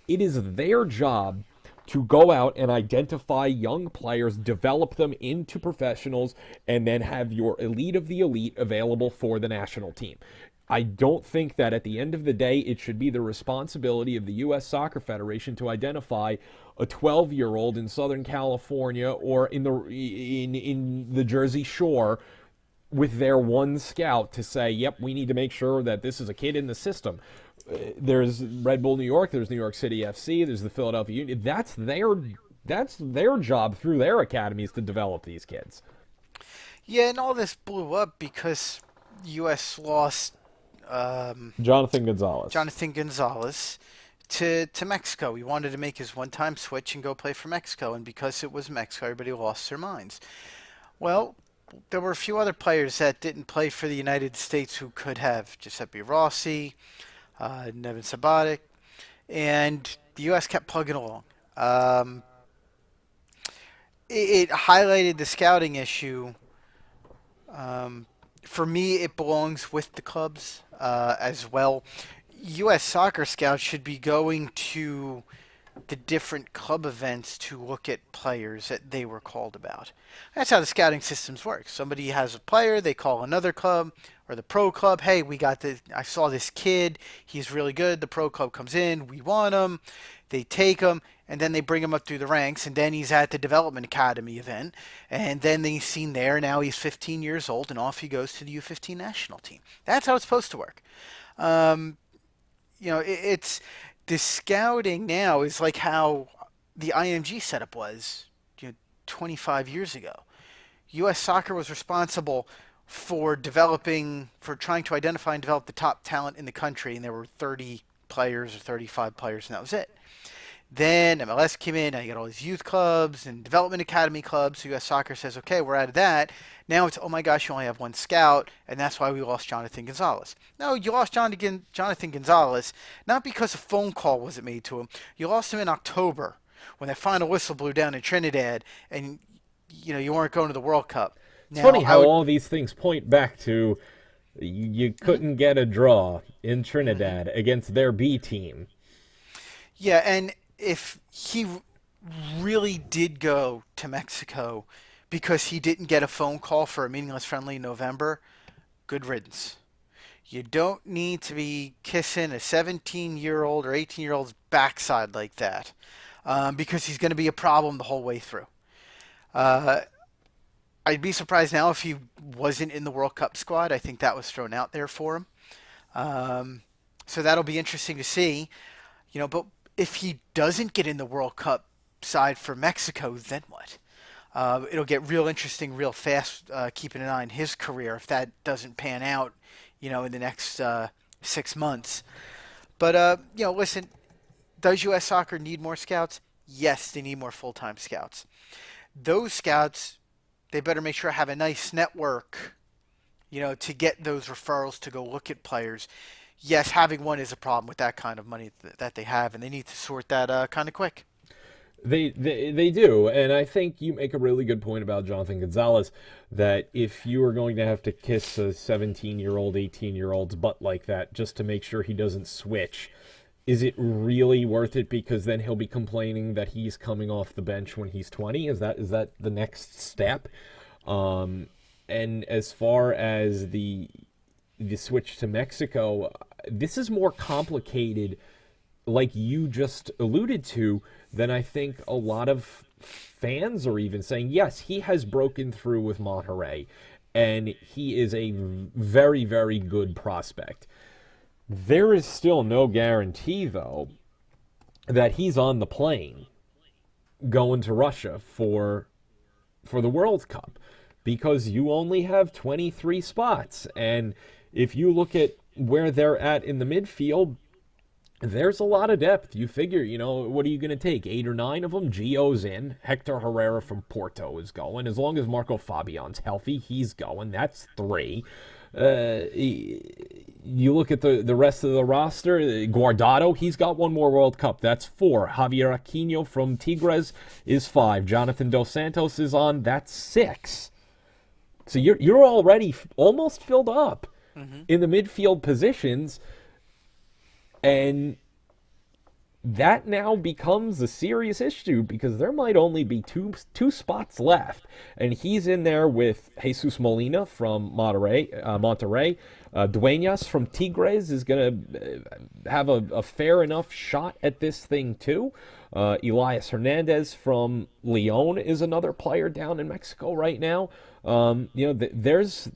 their job to go out and identify young players, develop them into professionals, and then have your elite of the elite available for the national team. I don't think that at the end of the day, it should be the responsibility of the U.S. Soccer Federation to identify a 12-year-old in Southern California or in the Jersey Shore with their one scout to say, yep, we need to make sure that this is a kid in the system. There's Red Bull New York, there's New York City FC, there's the Philadelphia Union. That's their job through their academies to develop these kids. Yeah, and all this blew up because U.S. lost Jonathan Gonzalez to Mexico. He wanted to make his one-time switch and go play for Mexico, and because it was Mexico, everybody lost their minds. Well, there were a few other players that didn't play for the United States who could have. Giuseppe Rossi, Nevin Sabatic, and the U.S. kept plugging along. It highlighted the scouting issue. For me, it belongs with the clubs as well. U.S. Soccer Scouts should be going to the different club events to look at players that they were called about. That's how the scouting systems work. Somebody has a player, they call another club or the pro club, hey, I saw this kid, he's really good, the pro club comes in, we want him, they take him, and then they bring him up through the ranks, and then he's at the development academy event, and then he's seen there, now he's 15 years old, and off he goes to the U15 national team. That's how it's supposed to work. It's the scouting now is like how the IMG setup was 25 years ago. U.S. Soccer was responsible for trying to identify and develop the top talent in the country, and there were 30 players or 35 players, and that was it. Then MLS came in, now you got all these youth clubs and development academy clubs. So U.S. Soccer says, okay, we're out of that. Now it's, oh my gosh, you only have one scout, and that's why we lost Jonathan Gonzalez. No, you lost Jonathan Gonzalez not because a phone call wasn't made to him. You lost him in October when that final whistle blew down in Trinidad, and you weren't going to the World Cup. It's funny how all these things point back to you couldn't get a draw in Trinidad against their B team. Yeah, and if he really did go to Mexico because he didn't get a phone call for a meaningless friendly in November, good riddance. You don't need to be kissing a 17-year-old or 18-year-old's backside like that, because he's going to be a problem the whole way through. I'd be surprised now if he wasn't in the World Cup squad. I think that was thrown out there for him. So that'll be interesting to see. But if he doesn't get in the World Cup side for Mexico, then what? It'll get real interesting real fast, keeping an eye on his career if that doesn't pan out, in the next 6 months. But, listen, does U.S. Soccer need more scouts? Yes, they need more full-time scouts. Those scouts, they better make sure to have a nice network, to get those referrals to go look at players. Yes, having one is a problem with that kind of money that they have, and they need to sort that kind of quick. They do, and I think you make a really good point about Jonathan Gonzalez, that if you are going to have to kiss a 17-year-old, 18-year-old's butt like that just to make sure he doesn't switch, is it really worth it? Because then he'll be complaining that he's coming off the bench when he's 20. Is that the next step? And as far as the switch to Mexico, this is more complicated, like you just alluded to, than I think a lot of fans are even saying. Yes, he has broken through with Monterrey, and he is a very, very good prospect. There is still no guarantee, though, that he's on the plane going to Russia for the World Cup, because you only have 23 spots. And if you look at where they're at in the midfield, there's a lot of depth. You figure, what are you going to take? 8 or 9 of them? Gio's in. Hector Herrera from Porto is going. As long as Marco Fabian's healthy, he's going. That's 3. You look at the rest of the roster. Guardado, he's got one more World Cup. That's 4. Javier Aquino from Tigres is 5. Jonathan Dos Santos is on. That's 6. So you're already almost filled up in the midfield positions, and that now becomes a serious issue because there might only be two spots left, and he's in there with Jesus Molina from Monterrey. Dueñas from Tigres is going to have a fair enough shot at this thing too. Elias Hernandez from León is another player down in Mexico right now. There's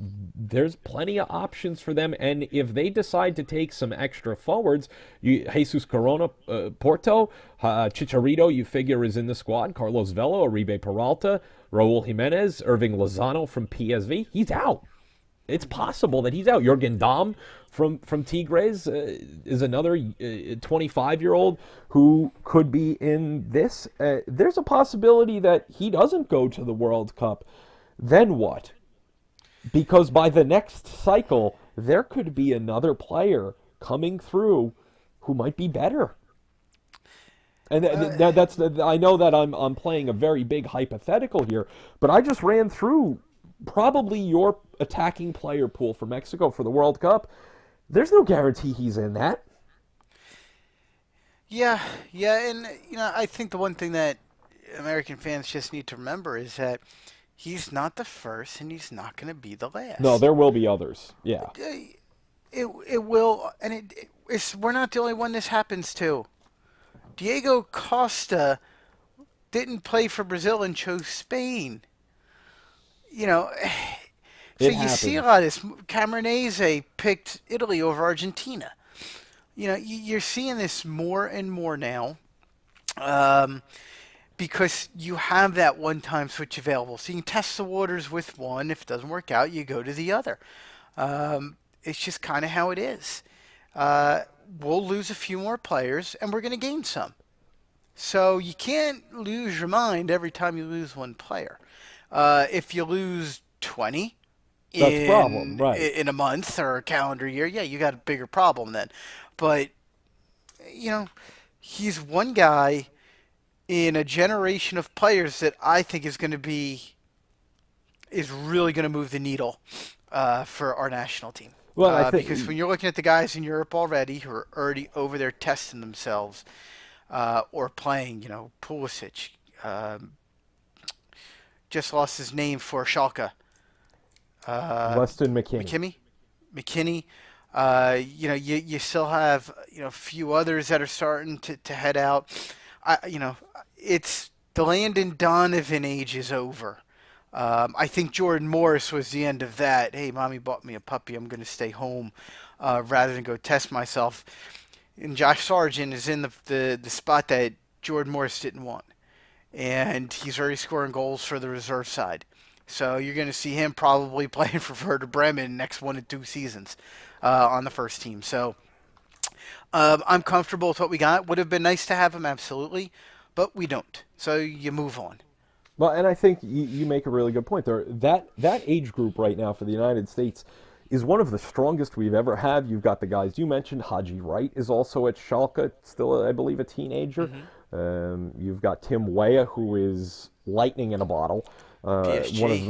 plenty of options for them, and if they decide to take some extra forwards, Jesus Corona, Porto, Chicharito, you figure is in the squad. Carlos Vela, Oribe Peralta, Raul Jimenez, Irving Lozano from PSV, he's out. It's possible that he's out. Jurgen Damm from Tigres is another 25-year-old who could be in this. There's a possibility that he doesn't go to the World Cup. Then what? Because by the next cycle, there could be another player coming through who might be better. And I know that I'm playing a very big hypothetical here, but I just ran through probably your attacking player pool for Mexico for the World Cup. There's no guarantee he's in that. Yeah, and I think the one thing that American fans just need to remember is that he's not the first, and he's not going to be the last. No, there will be others. Yeah, it will, and we're not the only one this happens to. Diego Costa didn't play for Brazil and chose Spain. So you see a lot of this. Camoranesi picked Italy over Argentina. You're seeing this more and more now. because you have that one-time switch available. So you can test the waters with one. If it doesn't work out, you go to the other. It's just kind of how it is. We'll lose a few more players, and we're going to gain some. So you can't lose your mind every time you lose one player. If you lose 20 That's a problem, right. in a month or a calendar year, yeah, you got a bigger problem then. But, he's one guy in a generation of players that I think is really going to move the needle for our national team. Well, I think because when you're looking at the guys in Europe already who are already over there testing themselves or playing, Pulisic just lost his name for Schalke. Weston McKinney. You still have a few others that are starting to head out. It's the Landon Donovan age is over. I think Jordan Morris was the end of that. Hey, mommy bought me a puppy. I'm going to stay home rather than go test myself. And Josh Sargent is in the spot that Jordan Morris didn't want. And he's already scoring goals for the reserve side. So you're going to see him probably playing for Werder Bremen next 1 to 2 seasons on the first team. So I'm comfortable with what we got. Would have been nice to have him, absolutely. But we don't. So you move on. Well, and I think you make a really good point there. That age group right now for the United States is one of the strongest we've ever had. You've got the guys you mentioned. Haji Wright is also at Schalke, still, I believe, a teenager. Mm-hmm. You've got Tim Weah, who is lightning in a bottle. He's one of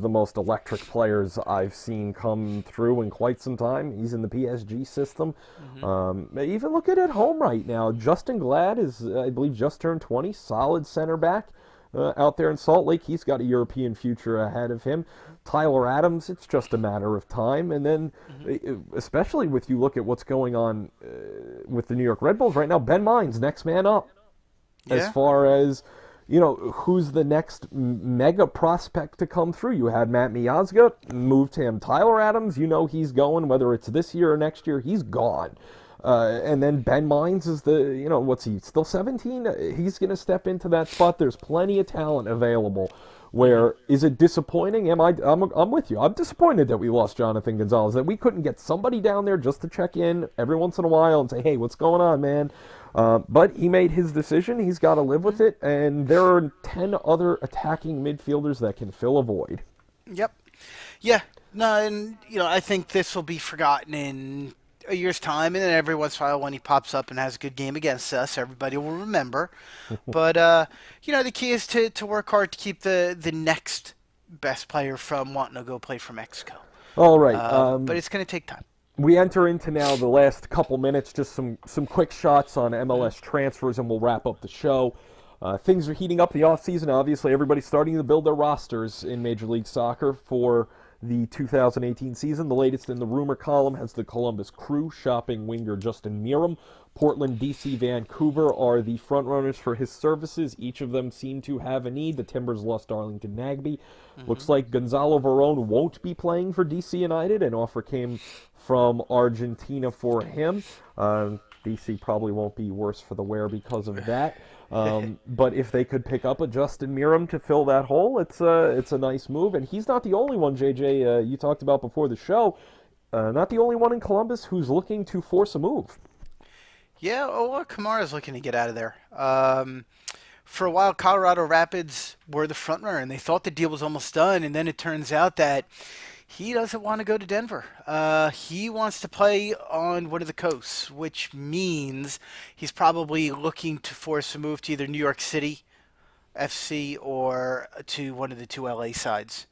the most electric players I've seen come through in quite some time. He's in the PSG system. Mm-hmm. Even looking at home right now, Justin Glad is, I believe, just turned 20, solid center back. Out there in Salt Lake, he's got a European future ahead of him. Tyler Adams, it's just a matter of time. And then, especially with you look at what's going on with the New York Red Bulls right now, Ben Mines, next man up. Yeah. As far as, who's the next mega prospect to come through. You had Matt Miazga, moved him. Tyler Adams, he's going, whether it's this year or next year, he's gone. And then Ben Mines is what's he, still 17? He's going to step into that spot. There's plenty of talent available. Where, is it disappointing? I'm with you. I'm disappointed that we lost Jonathan Gonzalez, that we couldn't get somebody down there just to check in every once in a while and say, hey, what's going on, man? But he made his decision. He's got to live with it. And there are 10 other attacking midfielders that can fill a void. Yep. Yeah. No, and, I think this will be forgotten in a year's time, and then every once in a while when he pops up and has a good game against us, everybody will remember. But, the key is to work hard to keep the next best player from wanting to go play for Mexico. All right. But it's going to take time. We enter into now the last couple minutes, just some quick shots on MLS transfers, and we'll wrap up the show. Things are heating up the offseason. Obviously, everybody's starting to build their rosters in Major League Soccer for the 2018 season. The latest in the rumor column has the Columbus Crew shopping winger Justin Meram. Portland, DC, Vancouver are the frontrunners for his services. Each of them seem to have a need. The Timbers lost Darlington Nagbe. Looks like Gonzalo Verón won't be playing for DC United. An offer came from Argentina for him. DC probably won't be worse for the wear because of that. But if they could pick up a Justin Meram to fill that hole, it's a nice move. And he's not the only one, JJ, you talked about before the show. Not the only one in Columbus who's looking to force a move. Yeah, Kamara's looking to get out of there. For a while, Colorado Rapids were the front runner, and they thought the deal was almost done. And then it turns out that he doesn't want to go to Denver. He wants to play on one of the coasts, which means he's probably looking to force a move to either New York City FC or to one of the two LA sides.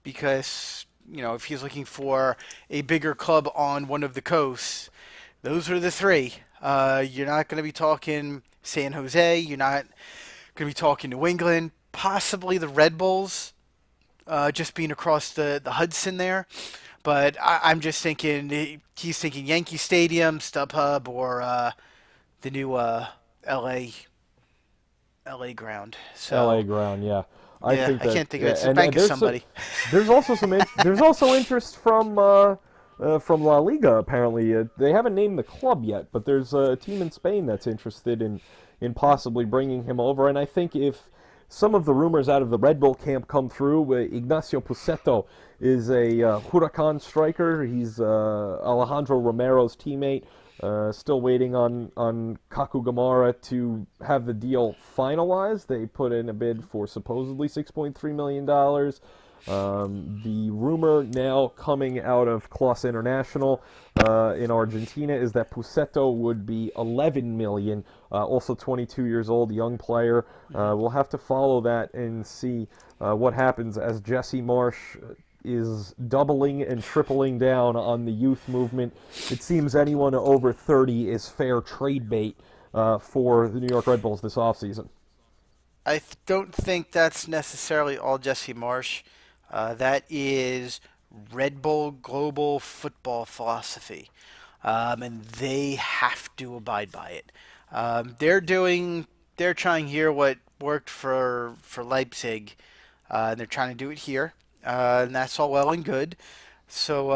Because, if he's looking for a bigger club on one of the coasts, those are the three. You're not going to be talking San Jose. You're not going to be talking New England. Possibly the Red Bulls. Just being across the Hudson there. But I'm just thinking, he's thinking Yankee Stadium, StubHub, or the new LA ground. So, LA ground, yeah. I can't think of it. So bank of somebody. There's also there's also interest from La Liga, apparently. They haven't named the club yet, but there's a team in Spain that's interested in in possibly bringing him over. And I think if some of the rumors out of the Red Bull camp come through, Ignacio Pusetto is a Huracan striker. He's Alejandro Romero's teammate. Still waiting on Kaku Gamara to have the deal finalized. They put in a bid for supposedly $6.3 million. The rumor now coming out of Class International in Argentina is that Pusetto would be $11 million, also 22 years old, young player. We'll have to follow that and see what happens as Jesse Marsch is doubling and tripling down on the youth movement. It seems anyone over 30 is fair trade bait for the New York Red Bulls this offseason. I don't think that's necessarily all Jesse Marsch. That is Red Bull global football philosophy, and they have to abide by it. They're trying here what worked for Leipzig, and they're trying to do it here. And that's all well and good. So,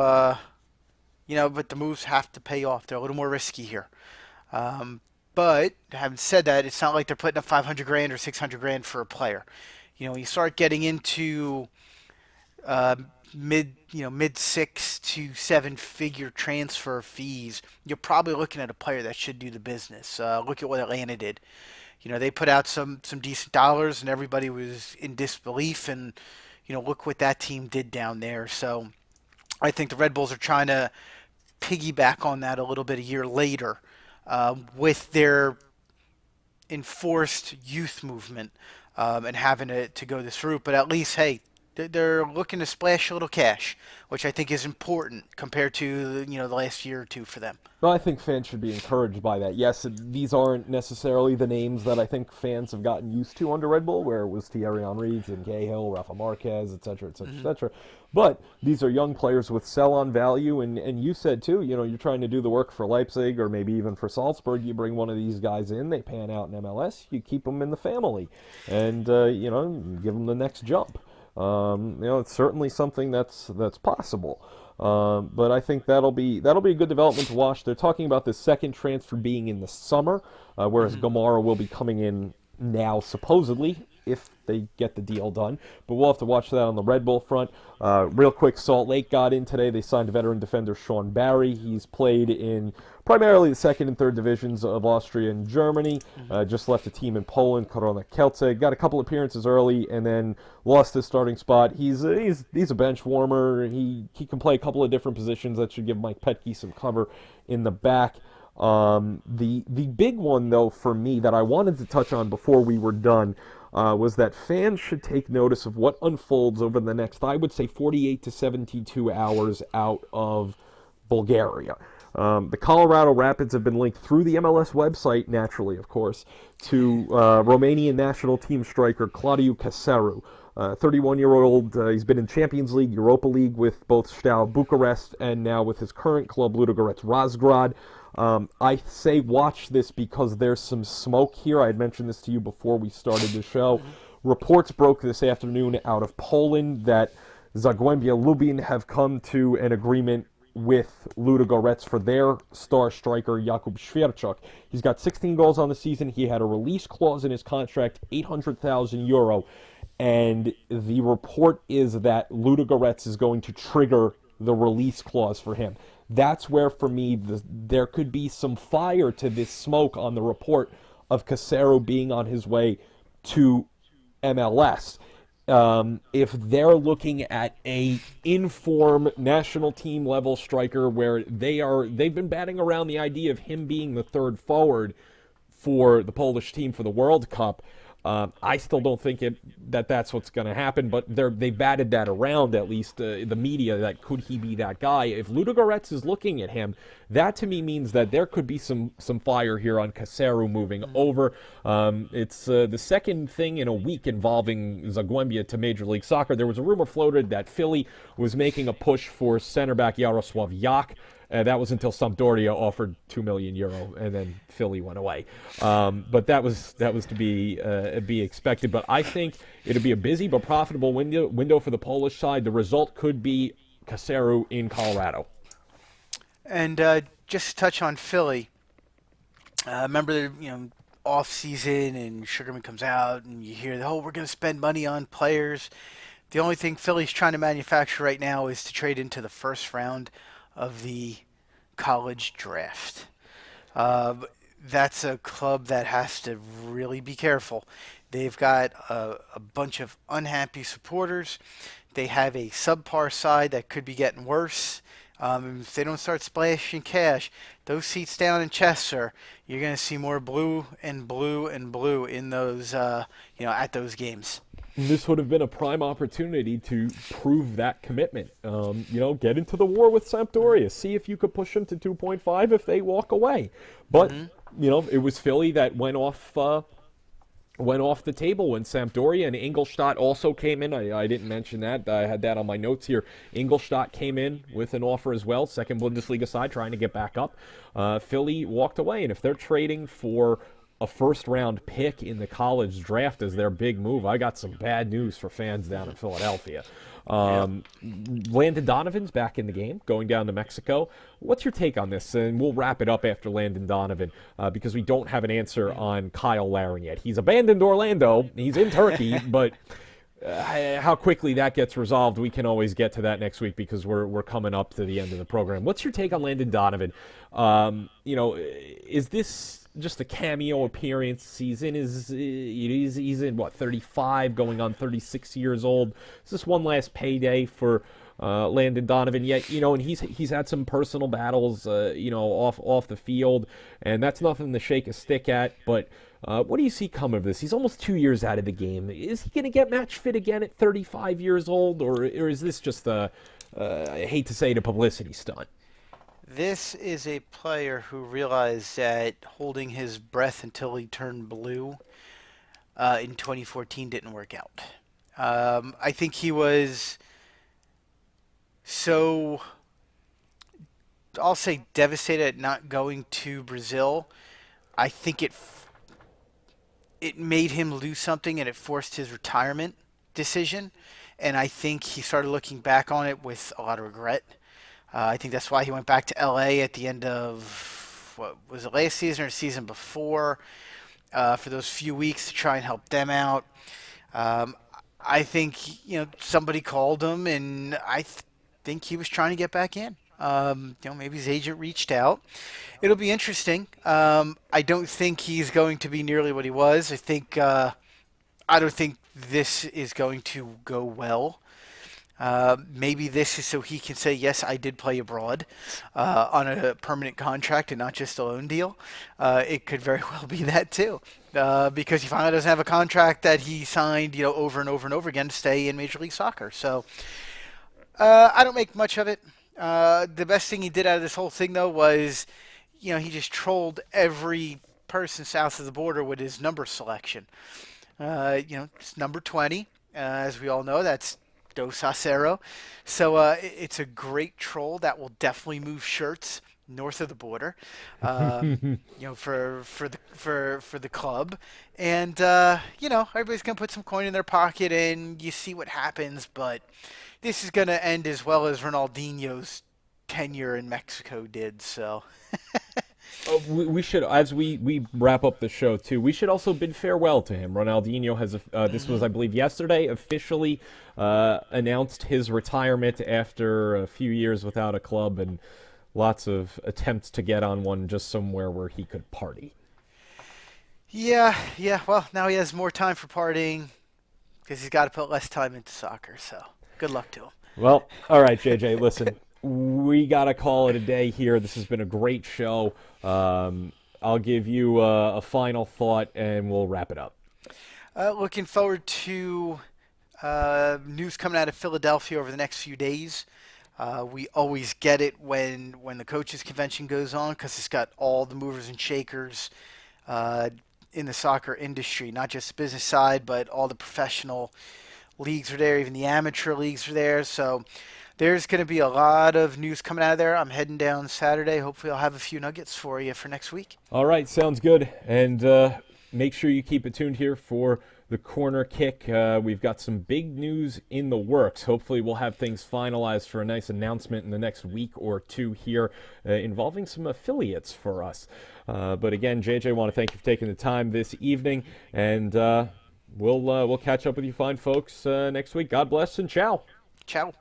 but the moves have to pay off. They're a little more risky here. But having said that, it's not like they're putting up 500 grand or 600 grand for a player. When you start getting into mid 6 to 7 figure transfer fees, you're probably looking at a player that should do the business. Look at what Atlanta did. They put out some decent dollars, and everybody was in disbelief. And look what that team did down there. So I think the Red Bulls are trying to piggyback on that a little bit a year later with their enforced youth movement and having to go this route. But at least, hey, they're looking to splash a little cash, which I think is important compared to the last year or two for them. Well, I think fans should be encouraged by that. Yes, these aren't necessarily the names that I think fans have gotten used to under Red Bull, where it was Thierry Henry, Jim Cahill, Rafa Marquez, et cetera, et cetera, et cetera. But these are young players with sell-on value, and you said, too, you're trying to do the work for Leipzig or maybe even for Salzburg. You bring one of these guys in, they pan out in MLS, you keep them in the family, and, give them the next jump. It's certainly something that's possible. But I think that'll be a good development to watch. They're talking about the second transfer being in the summer, whereas Gamara will be coming in now, supposedly, if they get the deal done. But we'll have to watch that on the Red Bull front. Real quick, Salt Lake got in today. They signed veteran defender Sean Barry. He's played in primarily the second and third divisions of Austria and Germany. Just left a team in Poland, Korona Kielce. Got a couple appearances early and then lost his starting spot. He's a bench warmer. He can play a couple of different positions. That should give Mike Petke some cover in the back. The big one, though, for me that I wanted to touch on before we were done was that fans should take notice of what unfolds over the next, I would say, 48 to 72 hours out of Bulgaria. The Colorado Rapids have been linked through the MLS website, naturally, of course, to Romanian national team striker Claudiu Caseru. 31-year-old, he's been in Champions League, Europa League with both Steaua Bucharest and now with his current club, Ludogorets Razgrad. I say watch this because there's some smoke here. I had mentioned this to you before we started the show. Reports broke this afternoon out of Poland that Zagłębie Lubin have come to an agreement with Ludogorets for their star striker, Jakub Świerczuk. He's got 16 goals on the season. He had a release clause in his contract, €800,000, and the report is that Ludogorets is going to trigger the release clause for him. That's where, for me, there could be some fire to this smoke on the report of Caseru being on his way to MLS. If they're looking at a in-form national team level striker where they've been batting around the idea of him being the third forward for the Polish team for the World Cup, I still don't think that's what's going to happen, but they batted that around, at least the media, that could he be that guy. If Ludogorets is looking at him, that to me means that there could be some fire here on Caseru moving over. It's the second thing in a week involving Zagłębie to Major League Soccer. There was a rumor floated that Philly was making a push for center back Jarosław Jak. That was until Sampdoria offered €2 million, and then Philly went away. But that was to be expected. But I think it'll be a busy but profitable window for the Polish side. The result could be Caseru in Colorado. And just to touch on Philly, remember off season and Sugarman comes out and you hear, oh, we're going to spend money on players. The only thing Philly's trying to manufacture right now is to trade into the first round of the college draft. That's a club that has to really be careful. They've got a bunch of unhappy supporters. They have a subpar side that could be getting worse. If they don't start splashing cash, those seats down in Chester, you're going to see more blue and blue and blue in those, at those games. This would have been a prime opportunity to prove that commitment. Get into the war with Sampdoria. See if you could push them to 2.5 if they walk away. But, it was Philly that went off the table when Sampdoria and Ingolstadt also came in. I didn't mention that. I had that on my notes here. Ingolstadt came in with an offer as well, second Bundesliga side, trying to get back up. Philly walked away, and if they're trading for a first-round pick in the college draft as their big move, I got some bad news for fans down in Philadelphia. Landon Donovan's back in the game, going down to Mexico. What's your take on this? And we'll wrap it up after Landon Donovan because we don't have an answer on Kyle Larin yet. He's abandoned Orlando. He's in Turkey, but how quickly that gets resolved, we can always get to that next week because we're coming up to the end of the program. What's your take on Landon Donovan? Is this just a cameo appearance? He's in what, 35, going on 36 years old. Is this one last payday for Landon Donovan? Yet, and he's had some personal battles, off the field, and that's nothing to shake a stick at. But what do you see come of this? He's almost 2 years out of the game. Is he going to get match fit again at 35 years old, or is this just I hate to say it, a publicity stunt? This is a player who realized that holding his breath until he turned blue in 2014 didn't work out. I think he was so, I'll say, devastated at not going to Brazil. I think it made him lose something, and it forced his retirement decision. And I think he started looking back on it with a lot of regret. I think that's why he went back to LA at the end of, what was it, last season or the season before, for those few weeks to try and help them out. I think, somebody called him, and I think he was trying to get back in. Maybe his agent reached out. It'll be interesting. I don't think he's going to be nearly what he was. I don't think this is going to go well. Maybe this is so he can say, yes, I did play abroad on a permanent contract and not just a loan deal. It could very well be that too, because he finally doesn't have a contract that he signed, over and over and over again to stay in Major League Soccer. So I don't make much of it. The best thing he did out of this whole thing, though, was, he just trolled every person south of the border with his number selection. It's number 20, as we all know. That's Dos Acero. So it's a great troll that will definitely move shirts north of the border, for the club. And everybody's gonna put some coin in their pocket, and you see what happens. But this is gonna end as well as Ronaldinho's tenure in Mexico did. So. We should, as we wrap up the show too, we should also bid farewell to him. Ronaldinho has, this was, I believe, yesterday, officially announced his retirement after a few years without a club and lots of attempts to get on one just somewhere where he could party. Yeah. Well, now he has more time for partying because he's got to put less time into soccer. So good luck to him. Well, all right, JJ, listen. We got to call it a day here. This has been a great show. I'll give you a final thought, and we'll wrap it up. Looking forward to news coming out of Philadelphia over the next few days. We always get it when the coaches' convention goes on because it's got all the movers and shakers in the soccer industry, not just the business side, but all the professional leagues are there. Even the amateur leagues are there. So there's going to be a lot of news coming out of there. I'm heading down Saturday. Hopefully I'll have a few nuggets for you for next week. All right, sounds good. And make sure you keep it tuned here for the corner kick. We've got some big news in the works. Hopefully we'll have things finalized for a nice announcement in the next week or two here involving some affiliates for us. But again, JJ, I want to thank you for taking the time this evening, and we'll catch up with you fine folks next week. God bless and ciao. Ciao.